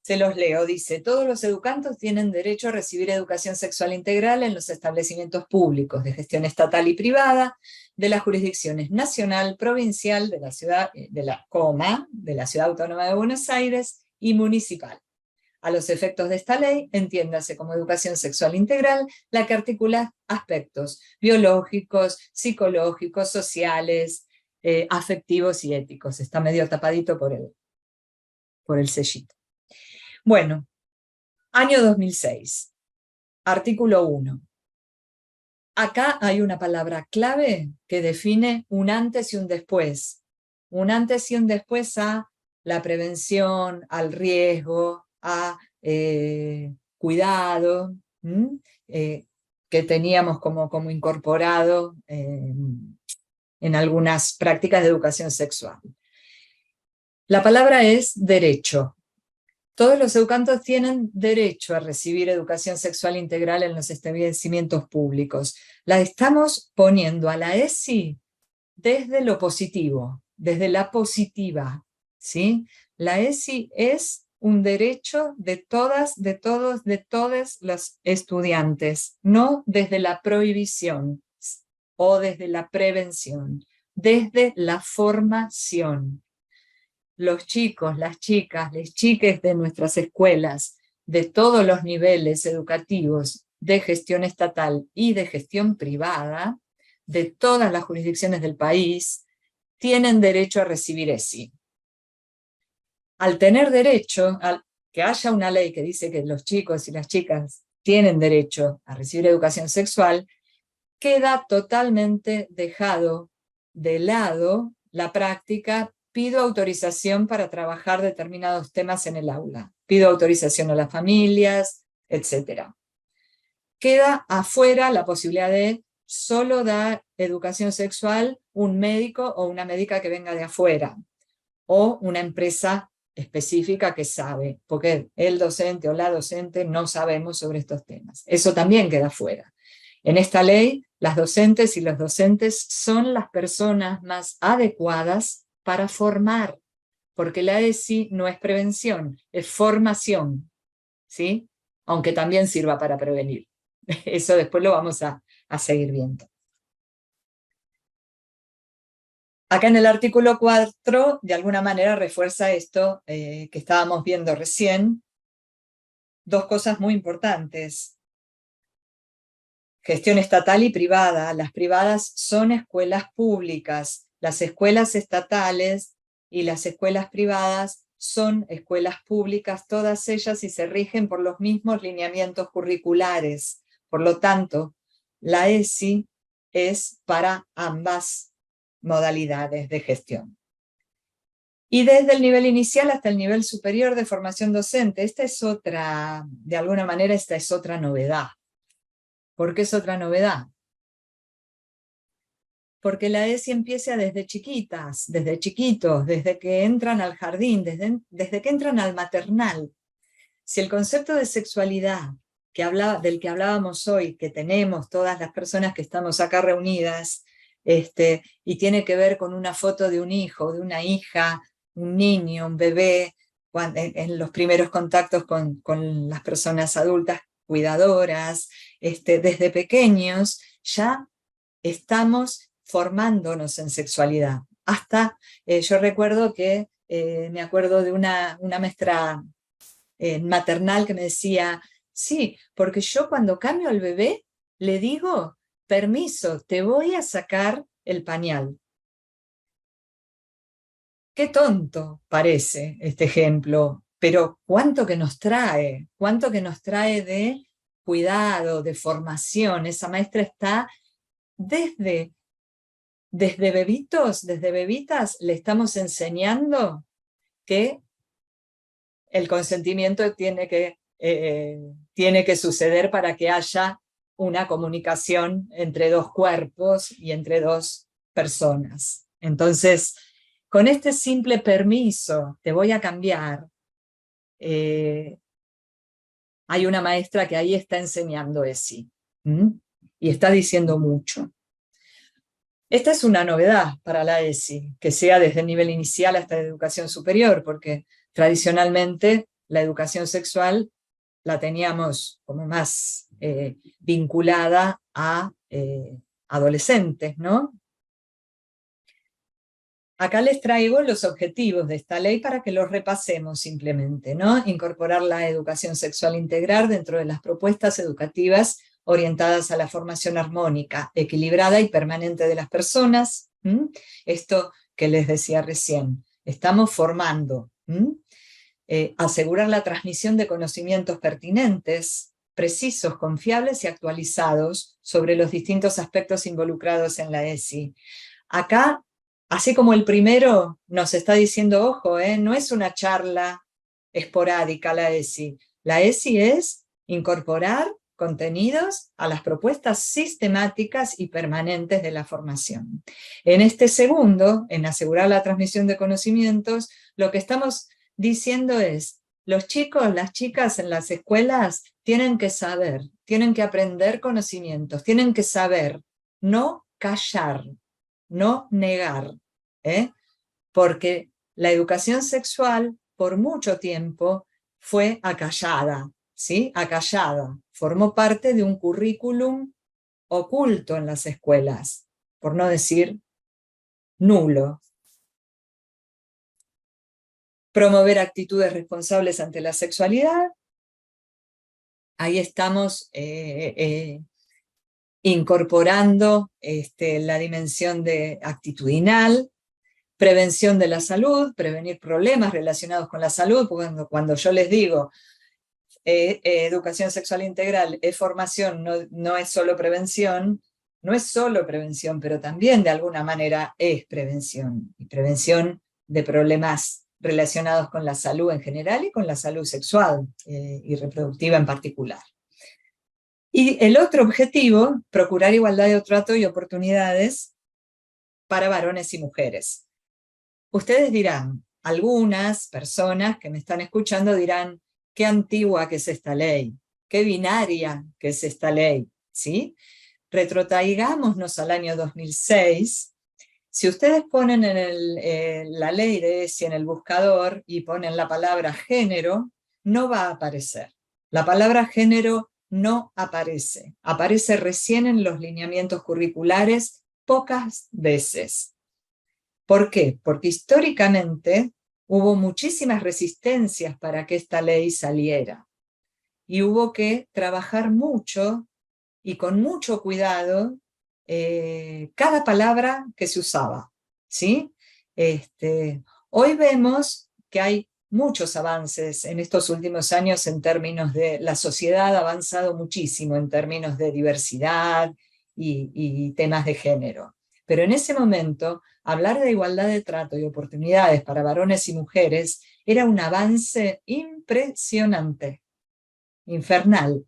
[SPEAKER 2] se los leo, dice: todos los educandos tienen derecho a recibir educación sexual integral en los establecimientos públicos de gestión estatal y privada, de las jurisdicciones nacional, provincial, de la ciudad, de la Ciudad Autónoma de Buenos Aires y municipal. A los efectos de esta ley, entiéndase como educación sexual integral la que articula aspectos biológicos, psicológicos, sociales, afectivos y éticos. Está medio tapadito por el sellito. Bueno, año 2006, artículo 1. Acá hay una palabra clave que define un antes y un después. Un antes y un después a la prevención, al riesgo, a cuidado, que teníamos como incorporado en algunas prácticas de educación sexual. La palabra es derecho. Todos los educandos tienen derecho a recibir educación sexual integral en los establecimientos públicos. La estamos poniendo a la ESI desde lo positivo, desde la positiva, ¿sí? La ESI es un derecho de todas, de todos, de todos los estudiantes, no desde la prohibición o desde la prevención, desde la formación. Los chicos, las chicas, les chiques de nuestras escuelas, de todos los niveles educativos, de gestión estatal y de gestión privada, de todas las jurisdicciones del país, tienen derecho a recibir ESI. Al tener derecho, al que haya una ley que dice que los chicos y las chicas tienen derecho a recibir educación sexual, queda totalmente dejado de lado la práctica: pido autorización para trabajar determinados temas en el aula, pido autorización a las familias, etc. Queda afuera la posibilidad de solo dar educación sexual un médico o una médica que venga de afuera, o una empresa específica que sabe, porque el docente o la docente no sabemos sobre estos temas. Eso también queda fuera. En esta ley, las docentes y los docentes son las personas más adecuadas para formar, porque la ESI no es prevención, es formación, ¿sí? Aunque también sirva para prevenir. Eso después lo vamos a seguir viendo. Acá en el artículo 4, de alguna manera refuerza esto que estábamos viendo recién. Dos cosas muy importantes. Gestión estatal y privada. Las privadas son escuelas públicas. Las escuelas estatales y las escuelas privadas son escuelas públicas, todas ellas, y se rigen por los mismos lineamientos curriculares. Por lo tanto, la ESI es para ambas modalidades de gestión. Y desde el nivel inicial hasta el nivel superior de formación docente, esta es otra, de alguna manera, esta es otra novedad. ¿Por qué es otra novedad? Porque la ESI empieza desde chiquitas, desde chiquitos, desde que entran al jardín, desde que entran al maternal. Si el concepto de sexualidad del que hablábamos hoy, que tenemos todas las personas que estamos acá reunidas, y tiene que ver con una foto de un hijo, de una hija, un niño, un bebé, en los primeros contactos con las personas adultas cuidadoras, desde pequeños ya estamos formándonos en sexualidad. Hasta, yo recuerdo que, me acuerdo de una maestra maternal que me decía, sí, porque yo cuando cambio al bebé le digo, permiso, te voy a sacar el pañal. Qué tonto parece este ejemplo, pero cuánto que nos trae de cuidado, de formación. Esa maestra está desde bebitos, desde bebitas, le estamos enseñando que el consentimiento tiene que suceder para que haya una comunicación entre dos cuerpos y entre dos personas. Entonces, con este simple permiso, te voy a cambiar, hay una maestra que ahí está enseñando ESI, y está diciendo mucho. Esta es una novedad para la ESI, que sea desde el nivel inicial hasta la educación superior, porque tradicionalmente la educación sexual la teníamos como más vinculada a adolescentes, ¿no? Acá les traigo los objetivos de esta ley para que los repasemos simplemente, ¿no? Incorporar la educación sexual integral dentro de las propuestas educativas orientadas a la formación armónica, equilibrada y permanente de las personas. Esto que les decía recién, estamos formando. Asegurar la transmisión de conocimientos pertinentes, precisos, confiables y actualizados sobre los distintos aspectos involucrados en la ESI. Acá, así como el primero nos está diciendo, ojo, no es una charla esporádica la ESI. La ESI es incorporar contenidos a las propuestas sistemáticas y permanentes de la formación. En este segundo, en asegurar la transmisión de conocimientos, lo que estamos diciendo es, los chicos, las chicas en las escuelas tienen que saber, tienen que aprender conocimientos, tienen que saber, no callar, no negar, porque la educación sexual por mucho tiempo fue acallada, ¿sí? Acallada, formó parte de un currículum oculto en las escuelas, por no decir nulo. Promover actitudes responsables ante la sexualidad. Ahí estamos incorporando la dimensión actitudinal, prevención de la salud, prevenir problemas relacionados con la salud. Cuando yo les digo educación sexual integral es formación, no es solo prevención, pero también de alguna manera es prevención, y prevención de problemas relacionados con la salud en general y con la salud sexual y reproductiva en particular. Y el otro objetivo, procurar igualdad de trato y oportunidades para varones y mujeres. Ustedes dirán, algunas personas que me están escuchando dirán, qué antigua que es esta ley, qué binaria que es esta ley, ¿sí? Retrotraigámonos al año 2006. Si ustedes ponen en la ley de ESI en el buscador y ponen la palabra género, no va a aparecer. La palabra género no aparece. Aparece recién en los lineamientos curriculares pocas veces. ¿Por qué? Porque históricamente hubo muchísimas resistencias para que esta ley saliera. Y hubo que trabajar mucho y con mucho cuidado cada palabra que se usaba, ¿sí? Hoy vemos que hay muchos avances en estos últimos años en términos de la sociedad ha avanzado muchísimo en términos de diversidad y temas de género. Pero en ese momento, hablar de igualdad de trato y oportunidades para varones y mujeres era un avance impresionante, infernal.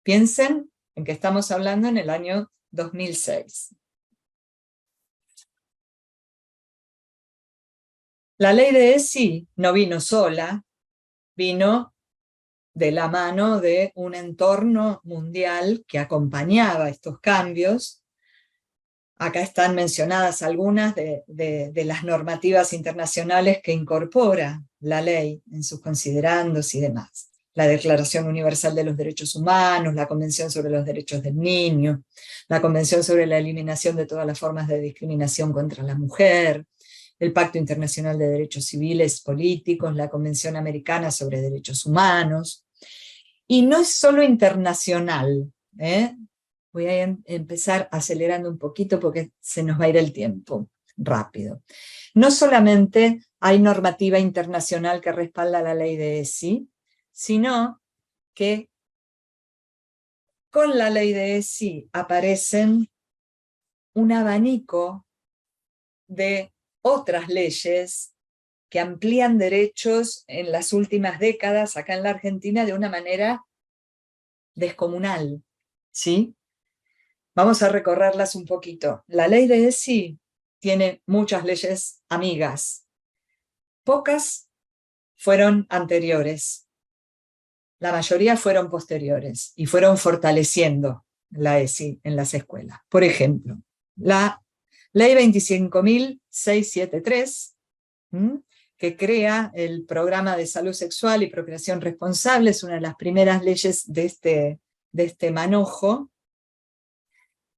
[SPEAKER 2] Piensen en que estamos hablando en el año 2006. La ley de ESI no vino sola, vino de la mano de un entorno mundial que acompañaba estos cambios. Acá están mencionadas algunas de las normativas internacionales que incorpora la ley en sus considerandos y demás. La Declaración Universal de los Derechos Humanos, la Convención sobre los Derechos del Niño, la Convención sobre la Eliminación de todas las formas de discriminación contra la mujer, el Pacto Internacional de Derechos Civiles Políticos, la Convención Americana sobre Derechos Humanos. Y no es solo internacional, Voy a empezar acelerando un poquito porque se nos va a ir el tiempo rápido. No solamente hay normativa internacional que respalda la ley de ESI, sino que con la ley de ESI aparecen un abanico de otras leyes que amplían derechos en las últimas décadas acá en la Argentina de una manera descomunal, ¿sí? Vamos a recorrerlas un poquito. La ley de ESI tiene muchas leyes amigas. Pocas fueron anteriores. La mayoría fueron posteriores y fueron fortaleciendo la ESI en las escuelas. Por ejemplo, la ley 25.673, que crea el programa de salud sexual y procreación responsable, es una de las primeras leyes de este manojo,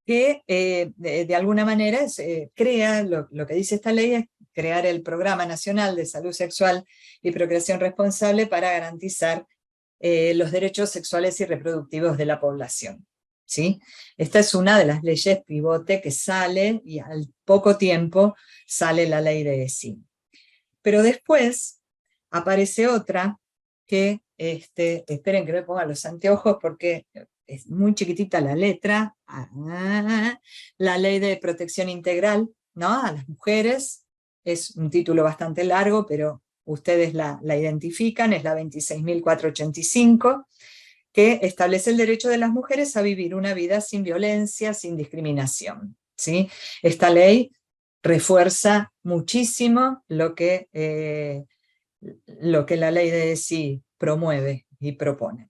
[SPEAKER 2] que de alguna manera crea, lo que dice esta ley es crear el Programa Nacional de Salud Sexual y Procreación Responsable para garantizar los derechos sexuales y reproductivos de la población, ¿sí? Esta es una de las leyes pivote que sale y al poco tiempo sale la ley de ESI. Pero después aparece otra que, esperen que me ponga los anteojos porque es muy chiquitita la letra, la ley de protección integral, ¿no? A las mujeres, es un título bastante largo, pero ustedes la identifican, es la 26.485, que establece el derecho de las mujeres a vivir una vida sin violencia, sin discriminación, ¿sí? Esta ley refuerza muchísimo lo que la ley de ESI promueve y propone.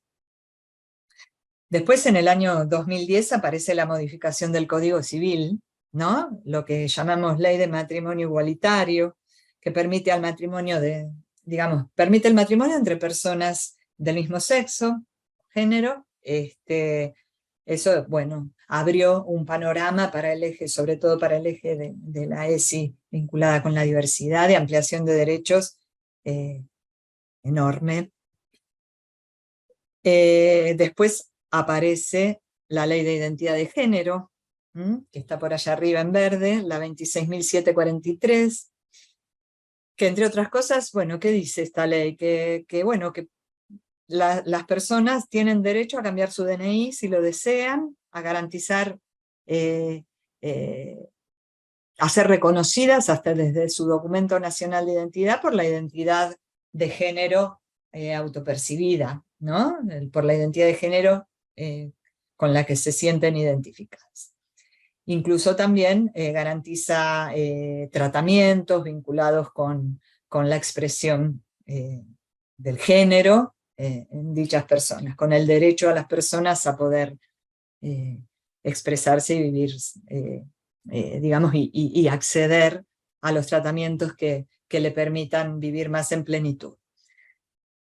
[SPEAKER 2] Después, en el año 2010, aparece la modificación del Código Civil, ¿no? Lo que llamamos Ley de Matrimonio Igualitario, que permite al matrimonio permite el matrimonio entre personas del mismo sexo, género. Eso, bueno, abrió un panorama para el eje, sobre todo para el eje de la ESI vinculada con la diversidad, de ampliación de derechos, enorme. Después aparece la Ley de Identidad de Género, que está por allá arriba en verde, la 26.743, que entre otras cosas, bueno, ¿qué dice esta ley? Que las personas tienen derecho a cambiar su DNI si lo desean, a garantizar, a ser reconocidas hasta desde su documento nacional de identidad por la identidad de género autopercibida, ¿no? Por la identidad de género con la que se sienten identificadas. Incluso también garantiza tratamientos vinculados con la expresión del género en dichas personas, con el derecho a las personas a poder expresarse y vivir, y acceder a los tratamientos que le permitan vivir más en plenitud.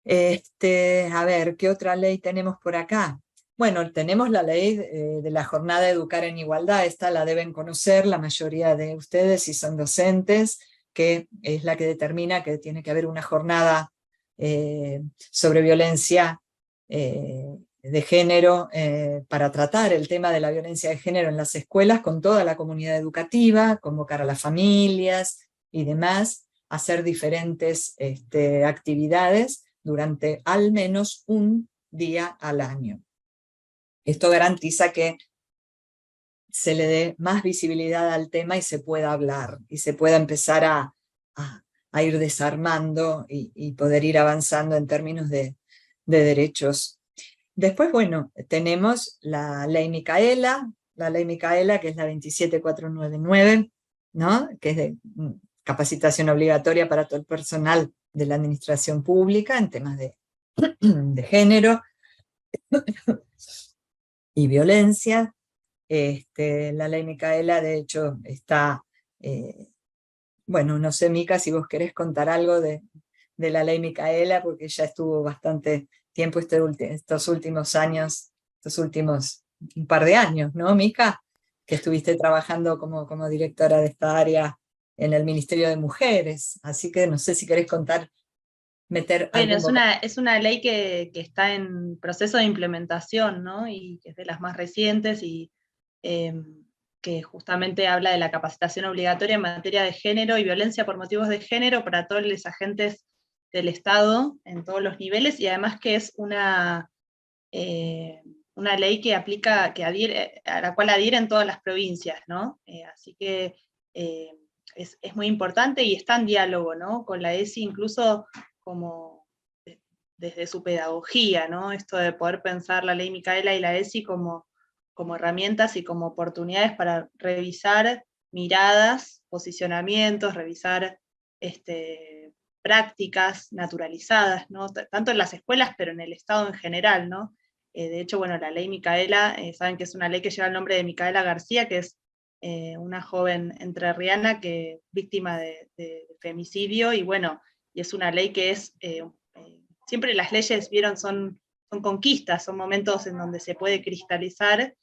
[SPEAKER 2] A ver, ¿qué otra ley tenemos por acá? Bueno, tenemos la ley de la jornada de Educar en Igualdad, esta la deben conocer la mayoría de ustedes si son docentes, que es la que determina que tiene que haber una jornada sobre violencia de género para tratar el tema de la violencia de género en las escuelas con toda la comunidad educativa, convocar a las familias y demás, hacer diferentes actividades durante al menos un día al año. Esto garantiza que se le dé más visibilidad al tema y se pueda hablar, y se pueda empezar a ir desarmando y poder ir avanzando en términos de derechos. Después, bueno, tenemos la ley Micaela, que es la 27499, ¿no? Que es de capacitación obligatoria para todo el personal de la administración pública en temas de género y violencia. La ley Micaela, de hecho, está, bueno, no sé, Mica, si vos querés contar algo de la ley Micaela, porque ya estuvo bastante tiempo estos últimos años, estos últimos un par de años, ¿no, Mica? Que estuviste trabajando como directora de esta área en el Ministerio de Mujeres, así que no sé si querés contar, meter
[SPEAKER 1] Bueno,
[SPEAKER 2] algún vocabulario.
[SPEAKER 1] es una ley que está en proceso de implementación, ¿no? Y que es de las más recientes y eh, que justamente habla de la capacitación obligatoria en materia de género y violencia por motivos de género para todos los agentes del Estado en todos los niveles, y además que es una ley que aplica, a la cual adhieren todas las provincias, ¿no? Así que eh, es muy importante y está en diálogo, ¿no? Con la ESI, incluso como desde su pedagogía, ¿no? Esto de poder pensar la ley Micaela y la ESI como herramientas y como oportunidades para revisar miradas, posicionamientos, revisar prácticas naturalizadas, ¿no? Tanto en las escuelas, pero en el Estado en general, ¿no? De hecho, bueno, la ley Micaela, saben que es una ley que lleva el nombre de Micaela García, que es una joven entrerriana que víctima de femicidio, y bueno, y es una ley que es, siempre las leyes, vieron, son conquistas, son momentos en donde se puede cristalizar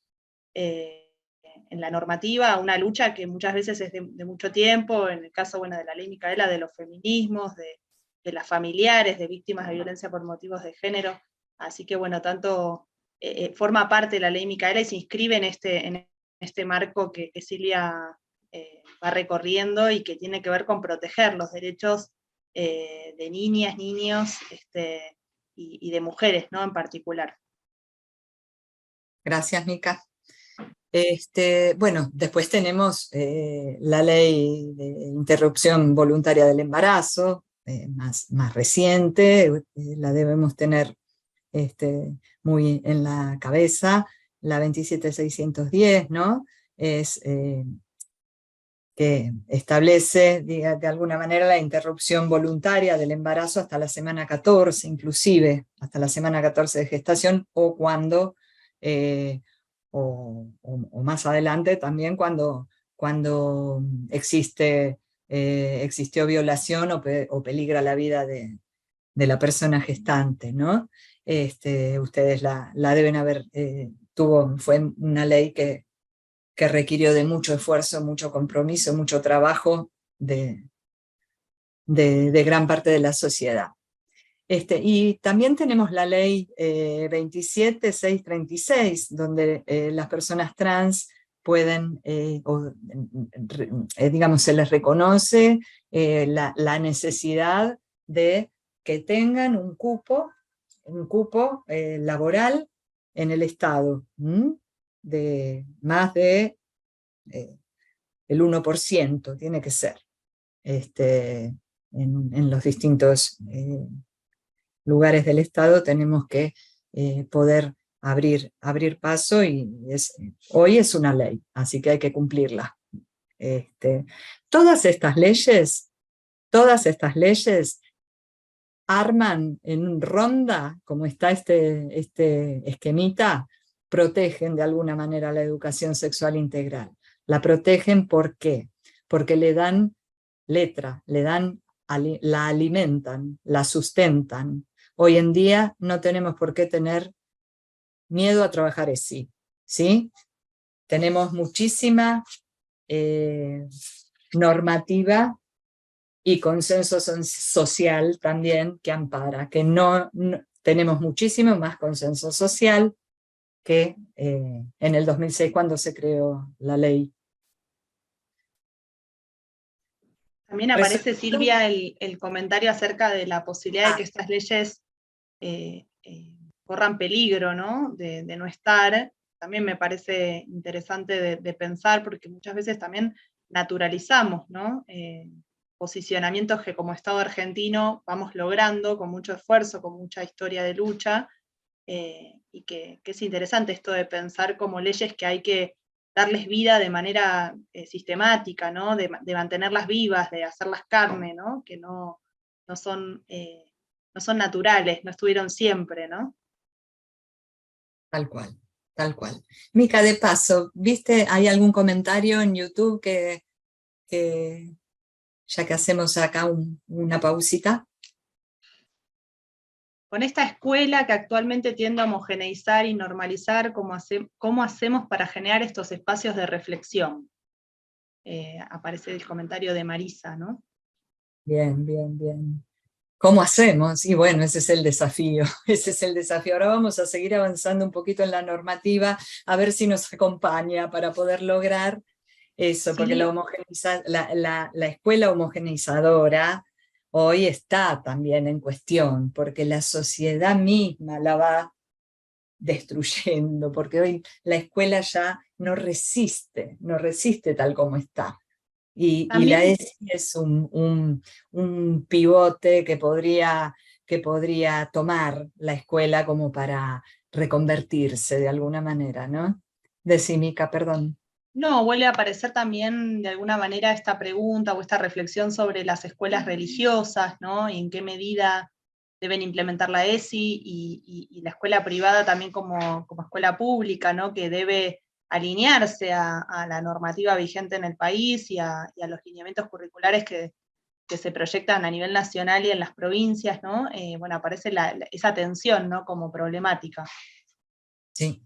[SPEAKER 1] en la normativa una lucha que muchas veces es de mucho tiempo, en el caso, bueno, de la ley Micaela, de los feminismos, de las familiares, de víctimas de violencia por motivos de género, así que bueno, tanto forma parte de la ley Micaela y se inscribe en este marco que Silvia va recorriendo y que tiene que ver con proteger los derechos de niñas, niños y de mujeres, ¿no? En particular.
[SPEAKER 2] Gracias, Mica. Bueno, después tenemos la ley de interrupción voluntaria del embarazo, más reciente, la debemos tener muy en la cabeza, la 27610, ¿no? Es que establece de alguna manera la interrupción voluntaria del embarazo hasta la semana 14, inclusive hasta la semana 14 de gestación, o cuando o más adelante también cuando existió violación o peligra la vida de la persona gestante, ¿no? Ustedes la deben haber, fue una ley que requirió de mucho esfuerzo, mucho compromiso, mucho trabajo de gran parte de la sociedad. Y también tenemos la ley 27636, donde las personas trans pueden, digamos, se les reconoce la necesidad de que tengan un cupo laboral en el Estado, de más de el 1%, tiene que ser, en los distintos lugares del Estado tenemos que poder abrir paso, y hoy es una ley, así que hay que cumplirla. Todas estas leyes arman en ronda, como está este esquemita, protegen de alguna manera la educación sexual integral. La protegen, ¿por qué? Porque le dan letra, la alimentan, la sustentan. Hoy en día no tenemos por qué tener miedo a trabajar ESI, ¿sí? Tenemos muchísima normativa y consenso social también que ampara, que tenemos muchísimo más consenso social que en el 2006 cuando se creó la ley.
[SPEAKER 1] También aparece, Silvia, el comentario acerca de la posibilidad de que estas leyes corran peligro, ¿no? De no estar. También me parece interesante de pensar, porque muchas veces también naturalizamos, ¿no? Posicionamientos que como Estado argentino vamos logrando con mucho esfuerzo, con mucha historia de lucha, y que es interesante esto de pensar como leyes que hay que darles vida de manera sistemática, ¿no? De mantenerlas vivas, de hacerlas carne, ¿no? Que no son naturales, no estuvieron siempre, ¿no?
[SPEAKER 2] Tal cual, tal cual. Mica, de paso, ¿viste, hay algún comentario en YouTube que ya que hacemos acá una pausita?
[SPEAKER 1] Con esta escuela que actualmente tiende a homogeneizar y normalizar, ¿cómo hacemos para generar estos espacios de reflexión? Aparece el comentario de Marisa, ¿no?
[SPEAKER 2] Bien, bien, bien. ¿Cómo hacemos? Y bueno, ese es el desafío, ese es el desafío. Ahora vamos a seguir avanzando un poquito en la normativa, a ver si nos acompaña para poder lograr eso,
[SPEAKER 1] Sí.
[SPEAKER 2] porque la escuela homogeneizadora hoy está también en cuestión, porque la sociedad misma la va destruyendo, porque hoy la escuela ya no resiste tal como está. Y la
[SPEAKER 1] También,
[SPEAKER 2] ESI es un pivote que podría tomar la escuela como para reconvertirse de alguna manera, ¿no? Decimica, perdón.
[SPEAKER 1] no, vuelve a aparecer también de alguna manera esta pregunta o esta reflexión sobre las escuelas religiosas, ¿no? Y en qué medida deben implementar la ESI y la escuela privada también como escuela pública, ¿no? Que debe alinearse a la normativa vigente en el país y a los lineamientos curriculares que se proyectan a nivel nacional y en las provincias, ¿no? Bueno, aparece esa tensión, ¿no? Como problemática.
[SPEAKER 2] Sí,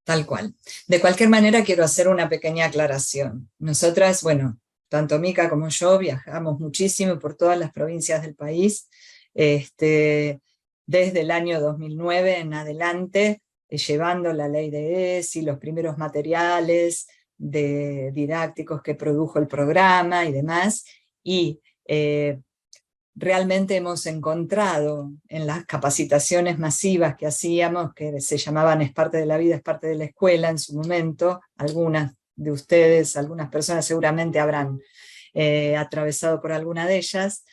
[SPEAKER 2] tal cual. De cualquier manera, quiero hacer una pequeña aclaración. Nosotras, bueno, tanto Mica como yo viajamos muchísimo por todas las provincias del país, desde el año 2009 en adelante, llevando la ley de ESI, los primeros materiales didácticos que produjo el programa y demás, y realmente hemos encontrado en las capacitaciones masivas que hacíamos, que se llamaban Es parte de la vida, es parte de la escuela en su momento, algunas de ustedes, algunas personas seguramente habrán atravesado por alguna de ellas,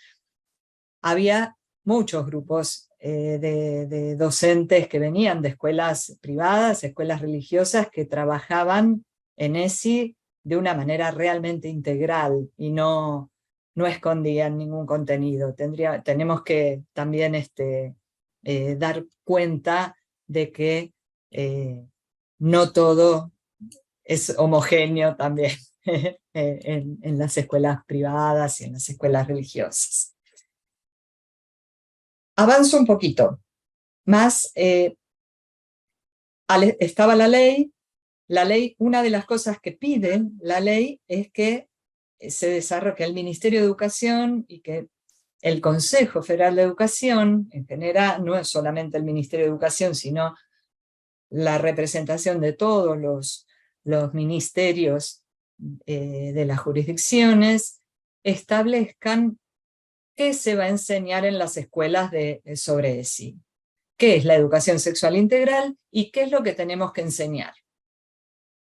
[SPEAKER 2] había muchos grupos de docentes que venían de escuelas privadas, escuelas religiosas, que trabajaban en ESI de una manera realmente integral y no escondían ningún contenido. Tenemos que también dar cuenta de que no todo es homogéneo también en las escuelas privadas y en las escuelas religiosas. Avanzo un poquito. Más, estaba la ley, una de las cosas que pide la ley es que se desarrolle, que el Ministerio de Educación y que el Consejo Federal de Educación, en general, no es solamente el Ministerio de Educación, sino la representación de todos los ministerios de las jurisdicciones, establezcan qué se va a enseñar en las escuelas sobre ESI. ¿Qué es la educación sexual integral y qué es lo que tenemos que enseñar?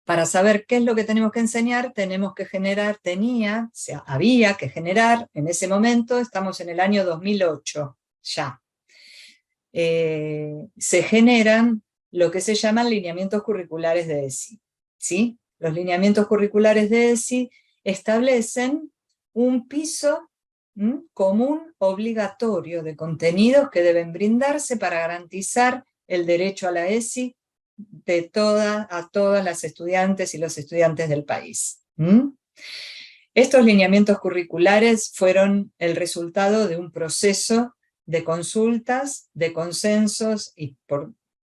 [SPEAKER 2] Para saber qué es lo que tenemos que enseñar, tenemos que generar, había que generar, en ese momento, estamos en el año 2008 ya, se generan lo que se llaman lineamientos curriculares de ESI. ¿Sí? Los lineamientos curriculares de ESI establecen un piso común obligatorio de contenidos que deben brindarse para garantizar el derecho a la ESI a todas las estudiantes y los estudiantes del país. Estos lineamientos curriculares fueron el resultado de un proceso de consultas, de consensos y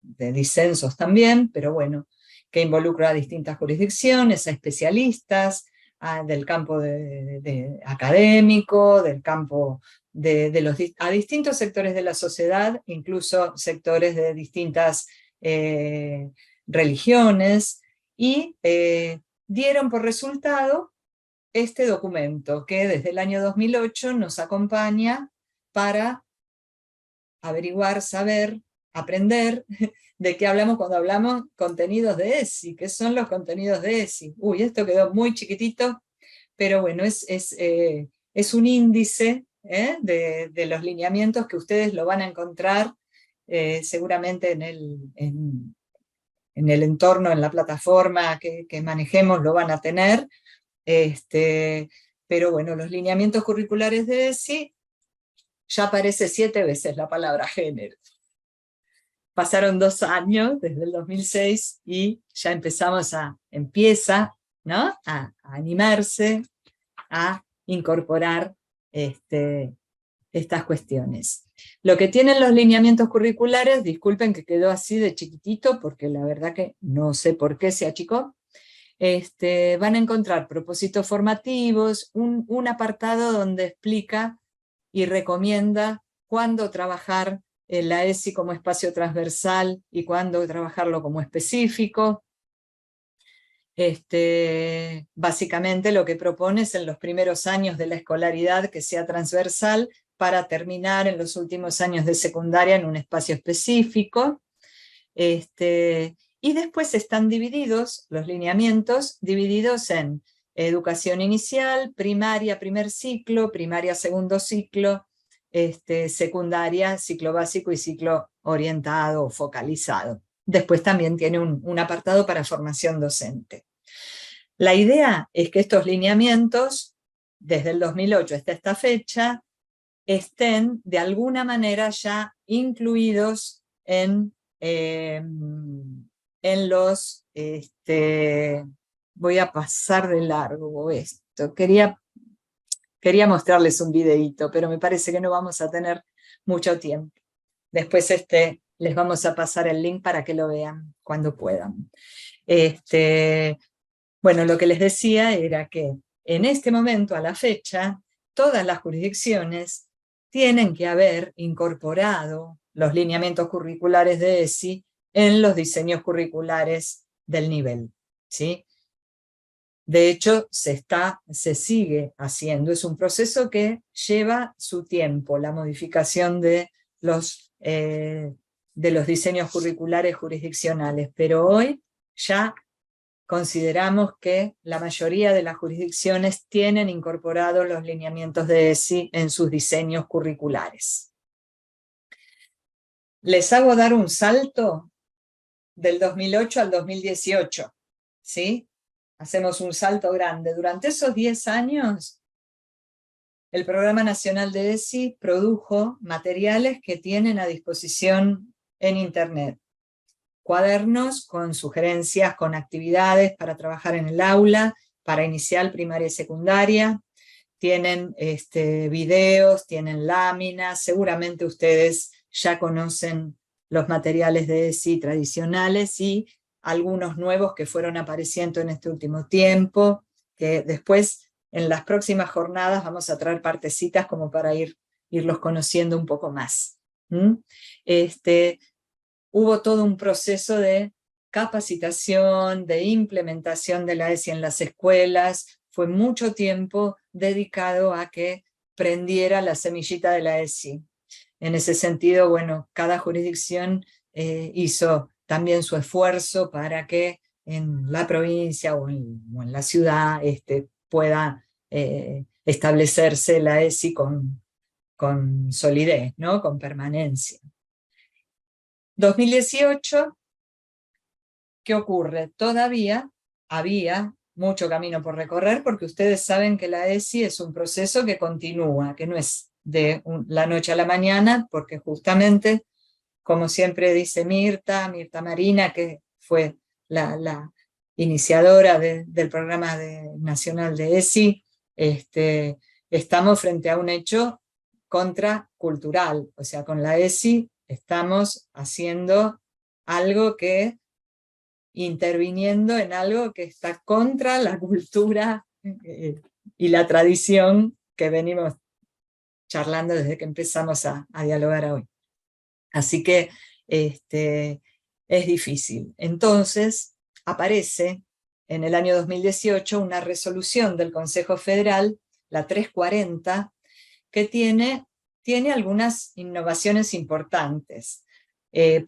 [SPEAKER 2] de disensos también, pero bueno, que involucra a distintas jurisdicciones, a especialistas, del campo académico, del campo a distintos sectores de la sociedad, incluso sectores de distintas religiones, y dieron por resultado este documento que desde el año 2008 nos acompaña para averiguar, saber, aprender de qué hablamos cuando hablamos contenidos de ESI. ¿Qué son los contenidos de ESI? Uy, esto quedó muy chiquitito, pero bueno, es un índice de los lineamientos que ustedes lo van a encontrar seguramente en el entorno, en la plataforma que manejemos, lo van a tener. Pero bueno, los lineamientos curriculares de ESI, ya aparece 7 veces la palabra género. Pasaron 2 años, desde el 2006, y ya empieza, ¿no?, a animarse, a incorporar estas cuestiones. Lo que tienen los lineamientos curriculares, disculpen que quedó así de chiquitito, porque la verdad que no sé por qué se achicó, van a encontrar propósitos formativos, un apartado donde explica y recomienda cuándo trabajar la ESI como espacio transversal y cuándo trabajarlo como específico. Básicamente lo que propone es en los primeros años de la escolaridad que sea transversal para terminar en los últimos años de secundaria en un espacio específico. Y después están divididos, los lineamientos, divididos en educación inicial, primaria, primer ciclo, primaria, segundo ciclo, secundaria, ciclo básico y ciclo orientado o focalizado. Después también tiene un apartado para formación docente. La idea es que estos lineamientos, desde el 2008 hasta esta fecha, estén de alguna manera ya incluidos en los... voy a pasar de largo esto. Quería mostrarles un videíto, pero me parece que no vamos a tener mucho tiempo. Después les vamos a pasar el link para que lo vean cuando puedan. Bueno, lo que les decía era que en este momento, a la fecha, todas las jurisdicciones tienen que haber incorporado los lineamientos curriculares de ESI en los diseños curriculares del nivel, ¿sí? De hecho, se sigue haciendo. Es un proceso que lleva su tiempo, la modificación de los diseños curriculares jurisdiccionales. Pero hoy ya consideramos que la mayoría de las jurisdicciones tienen incorporados los lineamientos de ESI en sus diseños curriculares. Les hago dar un salto del 2008 al 2018, ¿sí? Hacemos un salto grande. Durante esos 10 años, el Programa Nacional de ESI produjo materiales que tienen a disposición en Internet. Cuadernos con sugerencias, con actividades para trabajar en el aula, para inicial, primaria y secundaria. Tienen videos, tienen láminas. Seguramente ustedes ya conocen los materiales de ESI tradicionales y algunos nuevos que fueron apareciendo en este último tiempo, que después en las próximas jornadas vamos a traer partecitas como para irlos conociendo un poco más. Hubo todo un proceso de capacitación, de implementación de la ESI en las escuelas. Fue mucho tiempo dedicado a que prendiera la semillita de la ESI. En ese sentido, bueno, cada jurisdicción hizo también su esfuerzo para que en la provincia o en la ciudad pueda establecerse la ESI con solidez, ¿no?, con permanencia. 2018, ¿qué ocurre? Todavía había mucho camino por recorrer, porque ustedes saben que la ESI es un proceso que continúa, que no es de la noche a la mañana, porque justamente, como siempre dice Mirta Marina, que fue la iniciadora del programa nacional de ESI, estamos frente a un hecho contracultural. O sea, con la ESI estamos haciendo algo que, interviniendo en algo que está contra la cultura y la tradición que venimos charlando desde que empezamos a dialogar hoy. Así que es difícil. Entonces aparece en el año 2018 una resolución del Consejo Federal, la 340, que tiene algunas innovaciones importantes.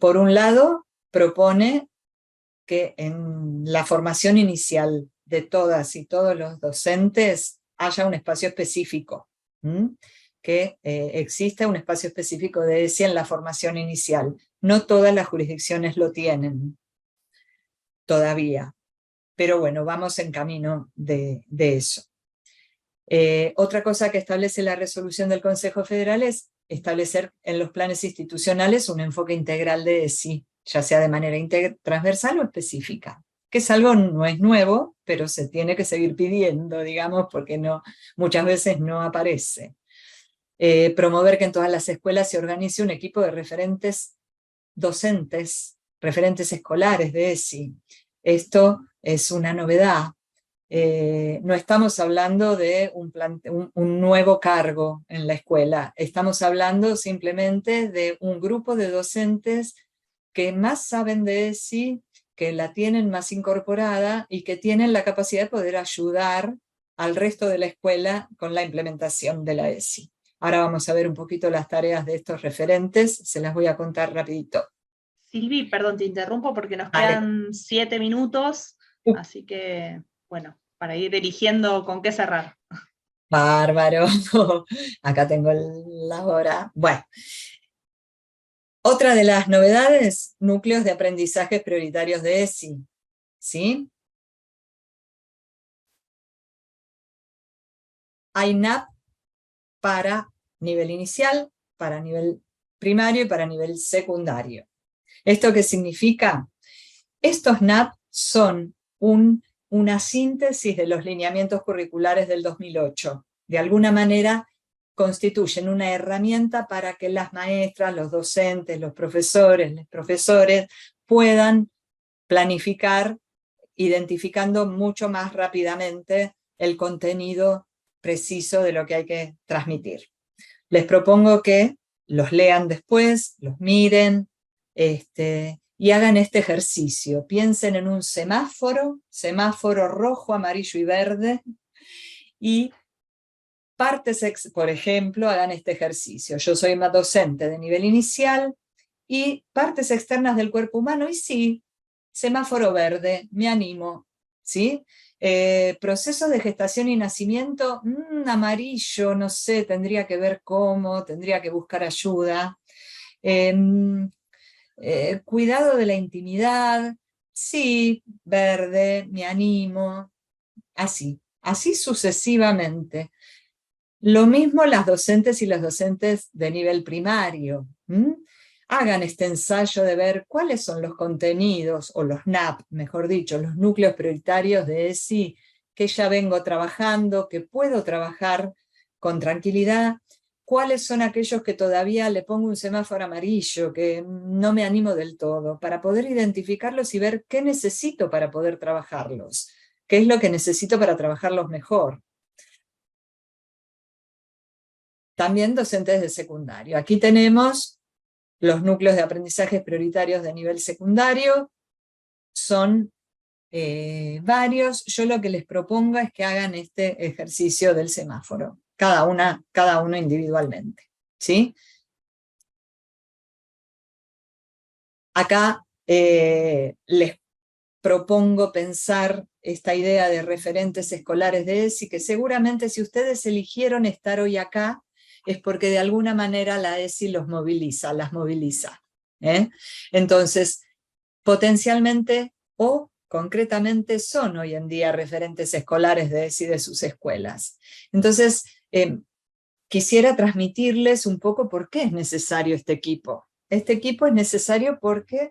[SPEAKER 2] Por un lado, propone que en la formación inicial de todas y todos los docentes haya un espacio específico, que exista un espacio específico de ESI en la formación inicial. No todas las jurisdicciones lo tienen todavía, pero bueno, vamos en camino de eso. Otra cosa que establece la resolución del Consejo Federal es establecer en los planes institucionales un enfoque integral de ESI, ya sea de manera transversal o específica, que es algo, no es nuevo, pero se tiene que seguir pidiendo, digamos, porque muchas veces no aparece. Promover que en todas las escuelas se organice un equipo de referentes docentes, referentes escolares de ESI. Esto es una novedad. No estamos hablando de un nuevo cargo en la escuela, estamos hablando simplemente de un grupo de docentes que más saben de ESI, que la tienen más incorporada y que tienen la capacidad de poder ayudar al resto de la escuela con la implementación de la ESI. Ahora vamos a ver un poquito las tareas de estos referentes, se las voy a contar rapidito.
[SPEAKER 1] Silvi, perdón, te interrumpo porque nos
[SPEAKER 2] Vale.
[SPEAKER 1] quedan 7 minutos, así que, bueno, para ir eligiendo con qué cerrar.
[SPEAKER 2] Bárbaro, acá tengo la hora. Bueno, otra de las novedades, núcleos de aprendizaje prioritarios de ESI, ¿sí? Hay NAP para nivel inicial, para nivel primario y para nivel secundario. ¿Esto qué significa? Estos NAP son una síntesis de los lineamientos curriculares del 2008. De alguna manera constituyen una herramienta para que las maestras, los docentes, los profesores puedan planificar identificando mucho más rápidamente el contenido preciso de lo que hay que transmitir. Les propongo que los lean después, los miren, y hagan este ejercicio. Piensen en un semáforo rojo, amarillo y verde, y por ejemplo, hagan este ejercicio. Yo soy una docente de nivel inicial, y partes externas del cuerpo humano, y sí, semáforo verde, me animo, ¿sí? Procesos de gestación y nacimiento, amarillo, no sé, tendría que ver cómo, tendría que buscar ayuda. Cuidado de la intimidad, sí, verde, me animo, así sucesivamente. Lo mismo las docentes y los docentes de nivel primario. Hagan este ensayo de ver cuáles son los contenidos, o los NAP, mejor dicho, los núcleos prioritarios de ESI, que ya vengo trabajando, que puedo trabajar con tranquilidad, cuáles son aquellos que todavía le pongo un semáforo amarillo, que no me animo del todo, para poder identificarlos y ver qué necesito para poder trabajarlos, qué es lo que necesito para trabajarlos mejor. También docentes de secundario. Aquí tenemos los núcleos de aprendizaje prioritarios de nivel secundario, son varios. Yo lo que les propongo es que hagan este ejercicio del semáforo, cada uno individualmente, ¿sí? Acá les propongo pensar esta idea de referentes escolares de ESI, que seguramente si ustedes eligieron estar hoy acá, es porque de alguna manera la ESI las moviliza. Entonces, potencialmente o concretamente son hoy en día referentes escolares de ESI de sus escuelas. Entonces, quisiera transmitirles un poco por qué es necesario este equipo. Este equipo es necesario porque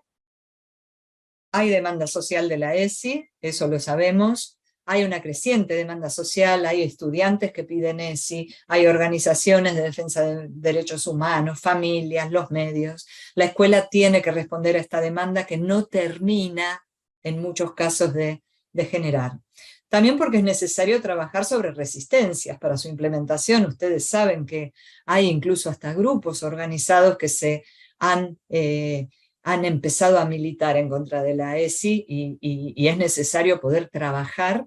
[SPEAKER 2] hay demanda social de la ESI, eso lo sabemos, hay una creciente demanda social, hay estudiantes que piden ESI, hay organizaciones de defensa de derechos humanos, familias, los medios. La escuela tiene que responder a esta demanda que no termina en muchos casos de generar. También porque es necesario trabajar sobre resistencias para su implementación. Ustedes saben que hay incluso hasta grupos organizados que se han empezado a militar en contra de la ESI y es necesario poder trabajar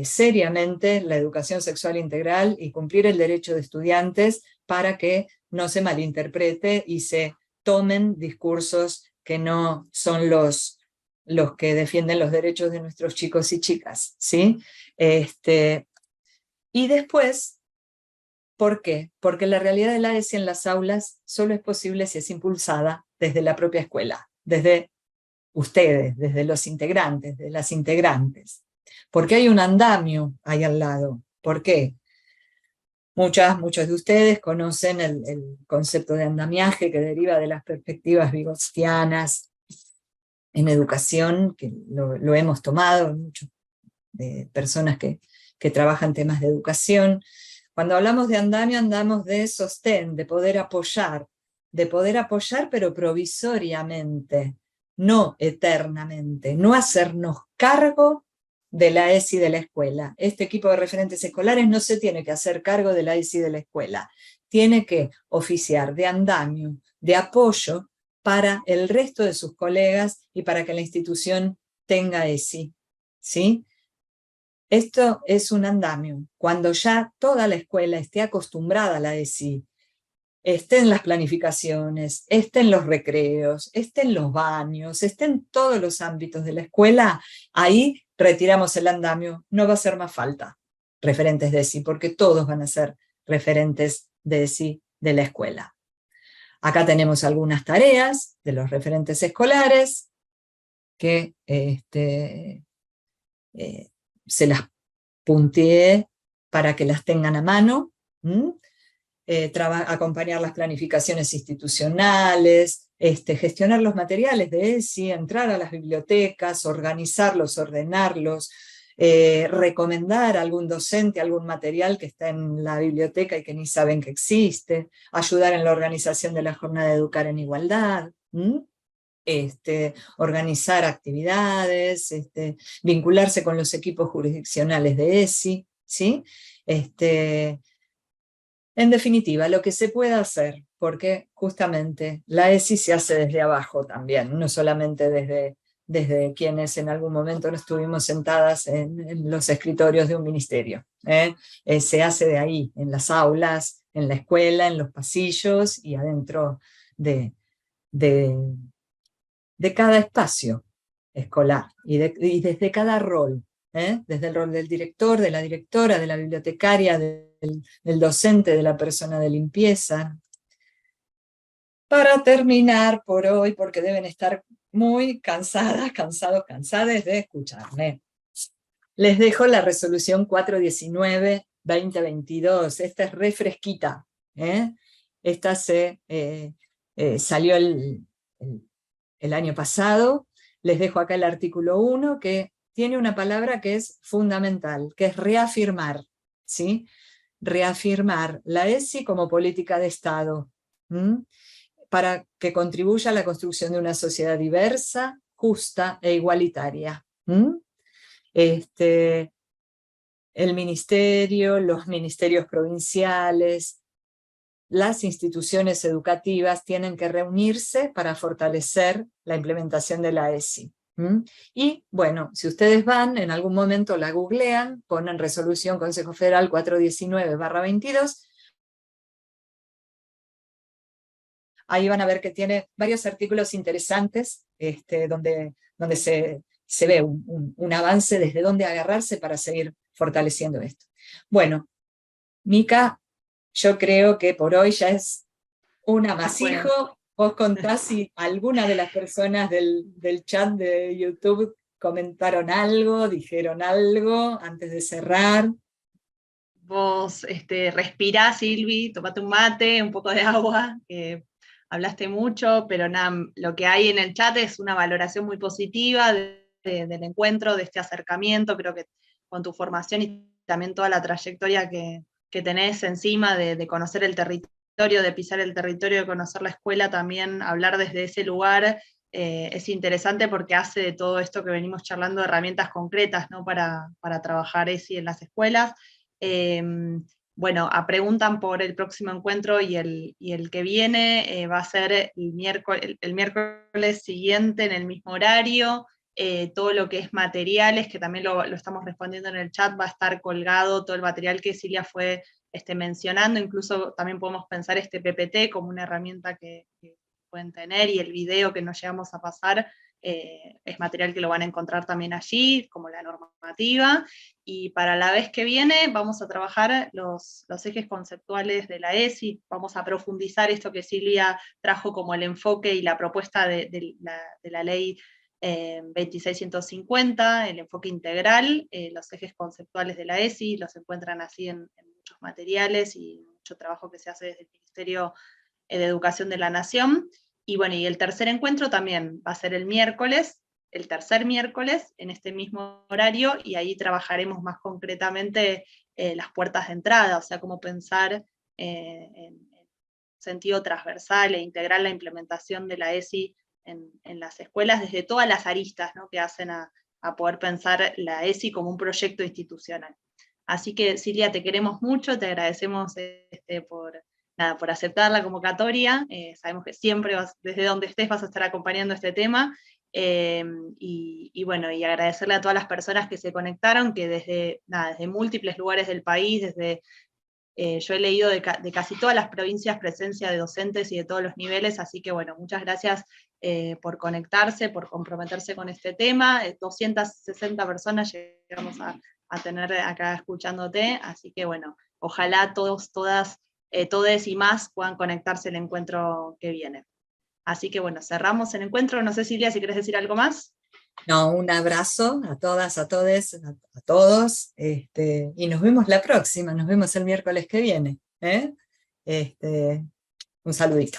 [SPEAKER 2] seriamente la educación sexual integral y cumplir el derecho de estudiantes para que no se malinterprete y se tomen discursos que no son los que defienden los derechos de nuestros chicos y chicas, ¿sí? Y después, ¿por qué? Porque la realidad de la ESI en las aulas solo es posible si es impulsada desde la propia escuela, desde ustedes, desde los integrantes, de las integrantes. Porque hay un andamio ahí al lado. ¿Por qué? Muchos de ustedes conocen el concepto de andamiaje que deriva de las perspectivas vygotsianas en educación, que lo hemos tomado, muchas personas que trabajan temas de educación. Cuando hablamos de andamio, andamos de sostén, de poder apoyar pero provisoriamente, no eternamente, no hacernos cargo de la ESI de la escuela. Este equipo de referentes escolares no se tiene que hacer cargo de la ESI de la escuela, tiene que oficiar de andamio, de apoyo para el resto de sus colegas y para que la institución tenga ESI, ¿sí? Esto es un andamio. Cuando ya toda la escuela esté acostumbrada a la ESI, esté en las planificaciones, esté en los recreos, esté en los baños, esté en todos los ámbitos de la escuela, ahí retiramos el andamio. No va a hacer más falta referentes de ESI, porque todos van a ser referentes de ESI de la escuela. Acá tenemos algunas tareas de los referentes escolares que se las punteé para que las tengan a mano. Acompañar las planificaciones institucionales, gestionar los materiales de ESI, entrar a las bibliotecas, organizarlos, ordenarlos, recomendar a algún docente algún material que está en la biblioteca y que ni saben que existe, ayudar en la organización de la jornada de Educar en Igualdad, organizar actividades, vincularse con los equipos jurisdiccionales de ESI, ¿sí? En definitiva, lo que se puede hacer, porque justamente la ESI se hace desde abajo también, no solamente desde quienes en algún momento no estuvimos sentadas en los escritorios de un ministerio. Se hace de ahí, en las aulas, en la escuela, en los pasillos y adentro de cada espacio escolar y desde cada rol. Desde el rol del director, de la directora, de la bibliotecaria, del docente, de la persona de limpieza. Para terminar por hoy, porque deben estar muy cansadas, cansadas de escucharme, les dejo la resolución 419-2022. Esta es re fresquita. Esta salió el año pasado. Les dejo acá el artículo 1, que tiene una palabra que es fundamental, que es reafirmar, ¿sí? Reafirmar la ESI como política de Estado, para que contribuya a la construcción de una sociedad diversa, justa e igualitaria. El ministerio, los ministerios provinciales, las instituciones educativas tienen que reunirse para fortalecer la implementación de la ESI. Y bueno, si ustedes van, en algún momento la googlean, ponen resolución Consejo Federal 419/22, ahí van a ver que tiene varios artículos interesantes, donde se ve un avance desde dónde agarrarse para seguir fortaleciendo esto. Bueno, Mica, yo creo que por hoy ya es un amasijo. Bueno. Vos contás si alguna de las personas del chat de YouTube comentaron algo, dijeron algo antes de cerrar.
[SPEAKER 1] Vos respirá, Silvi, tomate un mate, un poco de agua, hablaste mucho, pero nada, lo que hay en el chat es una valoración muy positiva del encuentro, de este acercamiento. Creo que con tu formación y también toda la trayectoria que tenés encima de conocer el territorio, de pisar el territorio, de conocer la escuela, también hablar desde ese lugar es interesante porque hace de todo esto que venimos charlando herramientas concretas, ¿no? para trabajar ESI en las escuelas. Bueno, preguntan por el próximo encuentro y el que viene va a ser el miércoles siguiente en el mismo horario. Todo lo que es materiales, que también lo estamos respondiendo en el chat, va a estar colgado todo el material que Silvia fue mencionando. Incluso también podemos pensar este PPT como una herramienta que pueden tener, y el video que nos llegamos a pasar es material que lo van a encontrar también allí, como la normativa. Y para la vez que viene vamos a trabajar los ejes conceptuales de la ESI, vamos a profundizar esto que Silvia trajo como el enfoque y la propuesta de la ley 2650, el enfoque integral, los ejes conceptuales de la ESI, los encuentran así en muchos materiales y mucho trabajo que se hace desde el Ministerio de Educación de la Nación. Y bueno, y el tercer encuentro también va a ser el miércoles, el tercer miércoles, en este mismo horario, y ahí trabajaremos más concretamente las puertas de entrada, o sea, cómo pensar en sentido transversal e integral la implementación de la ESI en las escuelas desde todas las aristas, ¿no? que hacen a poder pensar la ESI como un proyecto institucional. Así que, Silvia, te queremos mucho, te agradecemos por aceptar la convocatoria. Sabemos que siempre desde donde estés vas a estar acompañando este tema. Y bueno, y agradecerle a todas las personas que se conectaron, que desde múltiples lugares del país, yo he leído de casi todas las provincias presencia de docentes y de todos los niveles, así que bueno, muchas gracias por conectarse, por comprometerse con este tema. 260 personas llegamos a tener acá escuchándote, así que bueno, ojalá todos, todas, todes y más puedan conectarse el encuentro que viene. Así que bueno, cerramos el encuentro. No sé, Silvia, si querés decir algo más.
[SPEAKER 2] No, un abrazo a todas, a todes, a todos, y nos vemos la próxima, nos vemos el miércoles que viene. Un saludito.